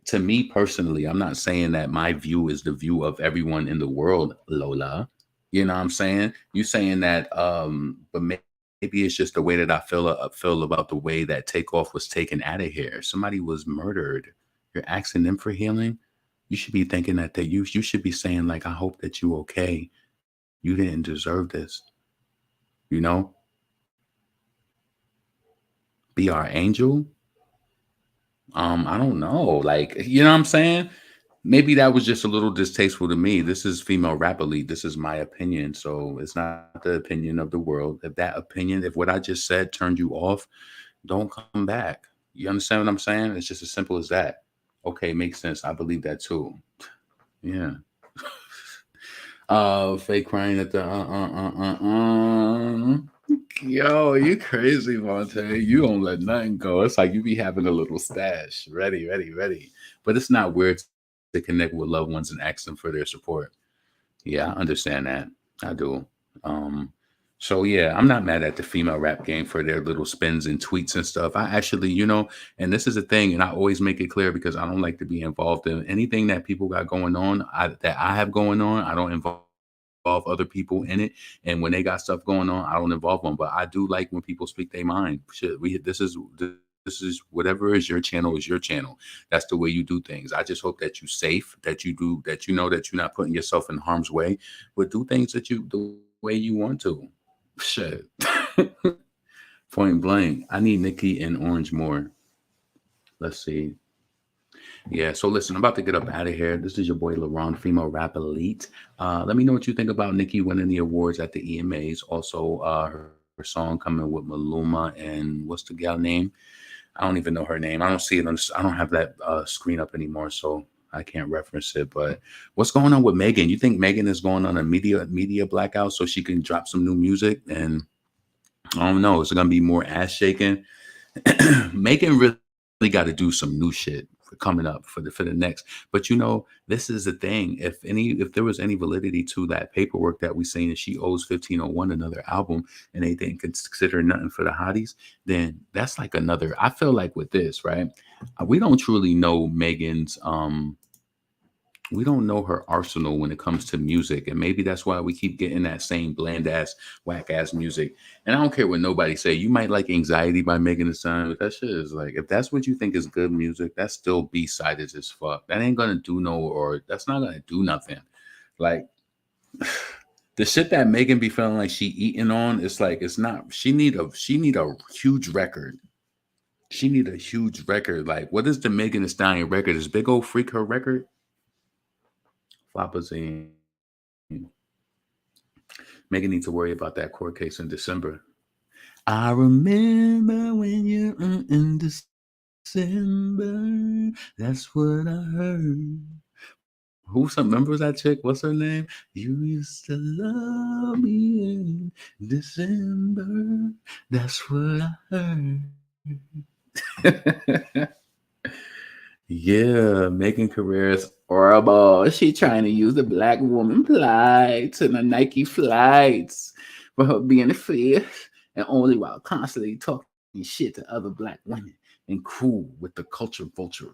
[SPEAKER 3] to me personally, I'm not saying that my view is the view of everyone in the world, Lola. You know what I'm saying? You saying that, but maybe it's just the way that I feel about the way that Takeoff was taken out of here. Somebody was murdered. You're asking them for healing. You should be thinking that you should be saying like, I hope that you okay. You didn't deserve this. You know? Be our angel. I don't know. Like, you know what I'm saying? Maybe that was just a little distasteful to me. This is Female Rap Elite. This is my opinion. So it's not the opinion of the world. If what I just said turned you off, don't come back. You understand what I'm saying? It's just as simple as that. Okay, makes sense. I believe that too. Yeah. Fake crying at the Yo, you crazy, Monte. You don't let nothing go. It's like you be having a little stash. Ready. But it's not weird to connect with loved ones and ask them for their support. Yeah, I understand that. I do. So yeah, I'm not mad at the female rap game for their little spins and tweets and stuff. I actually, you know, and this is a thing, and I always make it clear because I don't like to be involved in anything that people got going on. That I have going on, I don't involve other people in it. And when they got stuff going on, I don't involve them. But I do like when people speak their mind. Shit, this is whatever is your channel is your channel. That's the way you do things. I just hope that you're safe, that you know that you're not putting yourself in harm's way, but do things that the way you want to. Shit. Point blank. I need Nicki and Orange more. Let's see. Yeah, so listen, I'm about to get up out of here. This is your boy LaRon, Female Rap Elite. Let me know what you think about Nicki winning the awards at the EMAs. Also, her song coming with Maluma and what's the gal name? I don't even know her name. I don't see it. I don't have that screen up anymore, so I can't reference it. But what's going on with Megan? You think Megan is going on a media blackout so she can drop some new music? And I don't know. Is it gonna be more ass shaking? Megan really got to do some new shit coming up for the next. But you know, this is the thing. If there was any validity to that paperwork that we saying that she owes 1501 another album and they didn't consider nothing for the hotties, then that's like another. I feel like with this, right? We don't truly know Megan's we don't know her arsenal when it comes to music. And maybe that's why we keep getting that same bland ass, whack ass music. And I don't care what nobody say. You might like Anxiety by Megan Thee Stallion, but that shit is like, if that's what you think is good music, that's still B-sided as fuck. That ain't gonna do that's not gonna do nothing. Like the shit that Megan be feeling like she eating on, it's like, it's not, she need a huge record. She need a huge record. Like, what is the Megan Thee Stallion record? Is Big Ol' Freak her record? Flopazine. Megan needs to worry about that court case in December. I remember when you're in December. That's what I heard. Who's remembers that chick? What's her name? You used to love me in December. That's what I heard. Yeah, Megan career is horrible. She trying to use the black woman plight and the Nike flights for her being fit and only while constantly talking shit to other black women and cool with the culture vulture.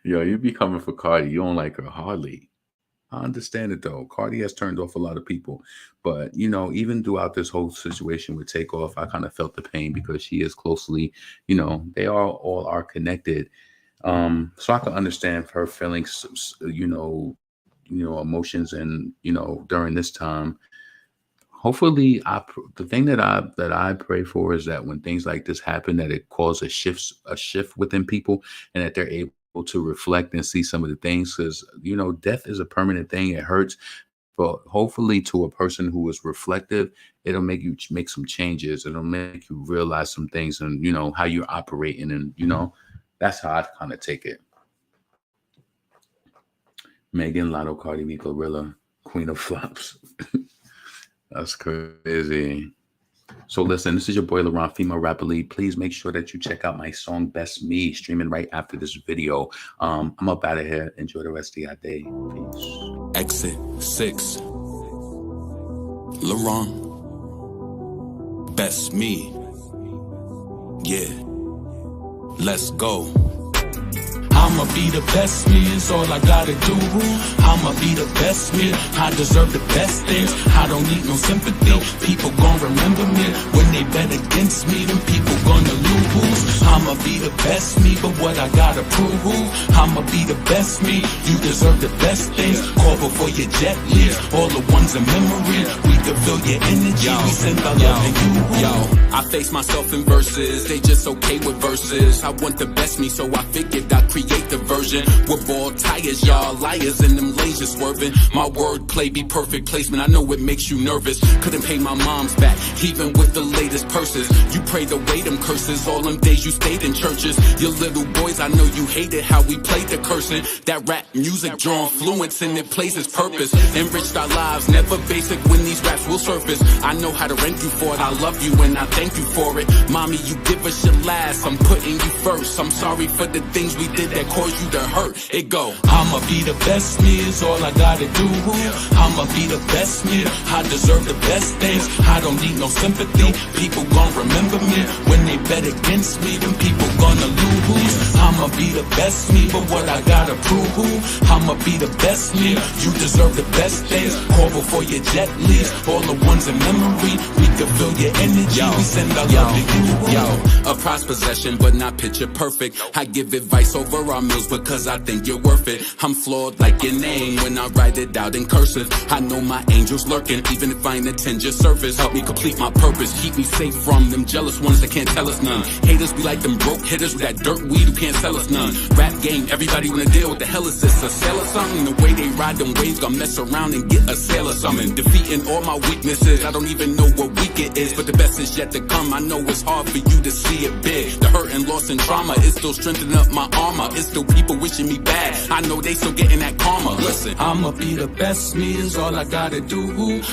[SPEAKER 3] Yo, you be coming for Cardi. You don't like her hardly. I understand it though. Cardi has turned off a lot of people, but you know, even throughout this whole situation with Takeoff, I kind of felt the pain because she is closely, you know, they all are connected. So I can understand her feelings, you know, emotions, and you know, during this time. Hopefully, the thing that I pray for is that when things like this happen, that it causes a shift within people, and that they're able to reflect and see some of the things, because you know, death is a permanent thing. It hurts, but hopefully, to a person who is reflective, it'll make you make some changes. It'll make you realize some things, and you know how you're operating, and you know that's how I kind of take it. Megan, Lotto, Cardi B, Glorilla, Queen of Flops. That's crazy. So listen, this is your boy LaRon, female rapper lead. Please make sure that you check out my song Best Me, streaming right after this video. I'm up out of here. Enjoy the rest of your day. Peace.
[SPEAKER 15] Exit 6. LaRon. Best Me. Yeah. Let's go. I'ma be the best me, is all I gotta do. I'ma be the best me, I deserve the best things. I don't need no sympathy, people gon' remember me. When they bet against me, then people gonna lose. I'ma be the best me, but what I gotta prove. I'ma be the best me, you deserve the best things. Call before your jet leaves, all the ones in memory. We can feel your energy, we send our love to you. Yo, I face myself in verses, they just okay with verses. I want the best me, so I figured I'd create the version. We're bald tires, y'all liars, and them lanes just swerving. My wordplay be perfect placement, I know it makes you nervous. Couldn't pay my mom's back, even with the latest purses. You prayed away them curses, all them days you stayed in churches. Your little boys, I know you hated how we played the cursing. That rap music drawn fluence and it plays its purpose. Enriched our lives, never basic when these raps will surface. I know how to rank you for it, I love you and I thank you for it. Mommy, you give us your last, I'm putting you first. I'm sorry for the things we did that caused you to hurt. It go, I'ma be the best me, is all I gotta do. I'ma be the best me, I deserve the best things. I don't need no sympathy, people gon' remember me. When they bet against me, then people gonna lose. I'ma be the best me, but what I gotta prove. I'ma be the best me, you deserve the best things. Call before your jet leaves, all the ones in memory. We can feel your energy, we send our love to you. Yo, a prized possession, but not picture perfect. I give advice over our meals because I think you're worth it. I'm flawed like your name when I write it out in cursive. I know my angel's lurking, even if I ain't attend your service. Help me complete my purpose, keep me safe from them jealous ones that can't tell us none. Haters be like them broke hitters with that dirt weed who can't sell us none. Rap game, everybody wanna deal with the hell is this, a sale or something? The way they ride them waves, gonna mess around and get a sale or something. Defeating all my weaknesses, I don't even know what week it is, but the best is yet to come. I know it's hard for you to see it big. The hurt and loss and trauma is still strengthening up my armor. It's still people wishing me bad, I know they still getting that karma. Listen, I'ma be the best me, is all I gotta do.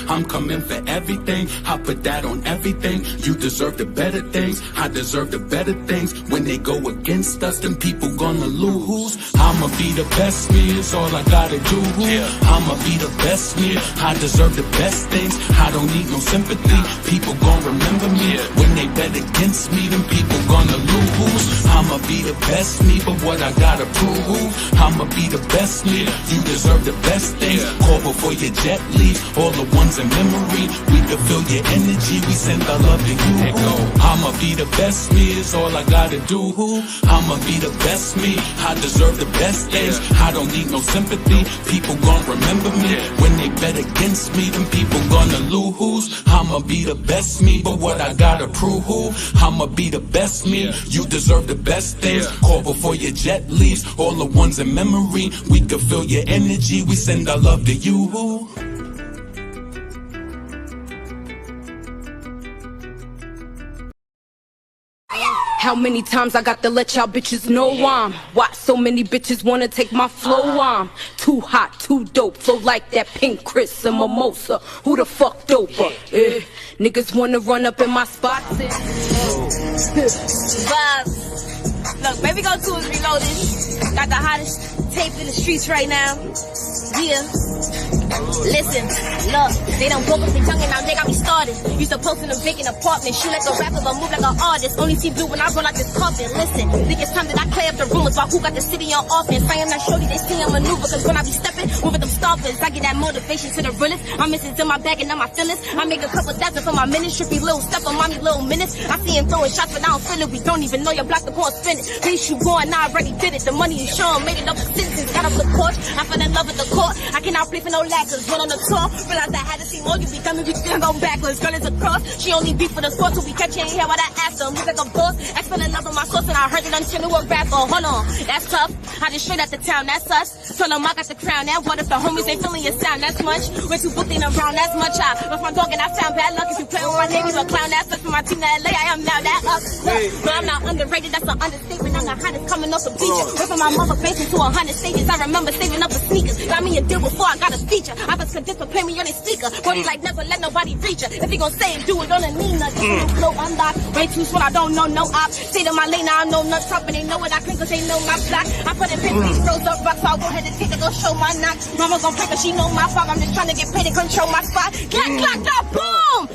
[SPEAKER 15] I'm coming for everything, I put that on everything. You deserve the better things, I deserve the better things. When they go against us, then people gonna lose. I'ma be the best me, is all I gotta do. I'ma be the best me, I deserve the best things. I don't need no sympathy, people gon' remember me. When they bet against me, then people gonna lose. I'ma be the best me, but what I gotta prove. I'ma be the best me, you deserve the best things. Call before your jet leaves, all the ones in memory. We can feel your energy, we send our love to you. I'ma be the best me, is all I gotta do. I'ma be the best me, I deserve the best things. I don't need no sympathy, people gon' remember me. When they bet against me, then people gonna lose. I'ma be the best me, but what I gotta prove. I'ma be the best me, you deserve the best things. Call before your jet leaves, all the ones in memory. We can feel your energy, we send our love to you.
[SPEAKER 1] How many times I got to let y'all bitches know I'm why so many bitches wanna take my flow. I'm too hot, too dope, flow like that pink Chris and mimosa. Who the fuck doper? Niggas wanna run up in my spots.
[SPEAKER 2] Look, baby go 2 is reloaded. Got the hottest tape in the streets right now. Yeah. Listen, look, they done broke up the young and now they got me started. Used to post in a vacant apartment, shoot like a rapper, but move like an artist. Only see blue when I run out this carpet. Listen, think it's time that I clear up the rumors about who got the city on offense. I am not shorty, they see a maneuver, cause when I be stepping, moving them stoppers, I get that motivation to the realest. I'm missing in my bag and now my feelings. I make a couple thousand for my ministry, little step on mommy, little minutes. I see him throwing shots, but I don't feel it. We don't even know your block the porn spin it. Please you going, I already did it. The money is showing, made it up for citizens. Got up the porch, I fell in love with the court. I cannot play for no lackers. Run on the tour, realized I had to see more. You be dummy, we still go backwards. Girl is a cross, she only beat for the sport. So we catch you in here while I ask them. Look like a boss, I fell in love with my sauce and I heard it until it was rapper. Hold on, that's tough. I just straight out the town, that's us. Tell them I got the crown. That what if the homies ain't feeling your sound? That's much. We're too booked in around, that's much. I left my dog and I found bad luck. If you play with my name, you a clown. That's us for my team to LA. I am now that up. But I'm not underrated, that's an understatement. I'm the hottest coming off the feature. Went from my mother basement to 100 stages. I remember saving up for sneakers. Got me a deal before I got a feature. I was convinced to play me on his speaker. Body like never let nobody reach her. If he gon' say it, do it on a Nina. Flow unlocked. Way too smart, I don't know no op. Stay to my lane, I know nuts up. And they know what I clean cause they know my block. I put in pin, these froze up rocks. So I'll go ahead and take it, go show my knock. Mama gon' pray cause she know my fault. I'm just trying to get paid and control my spot. Clack, clack, clack, boom!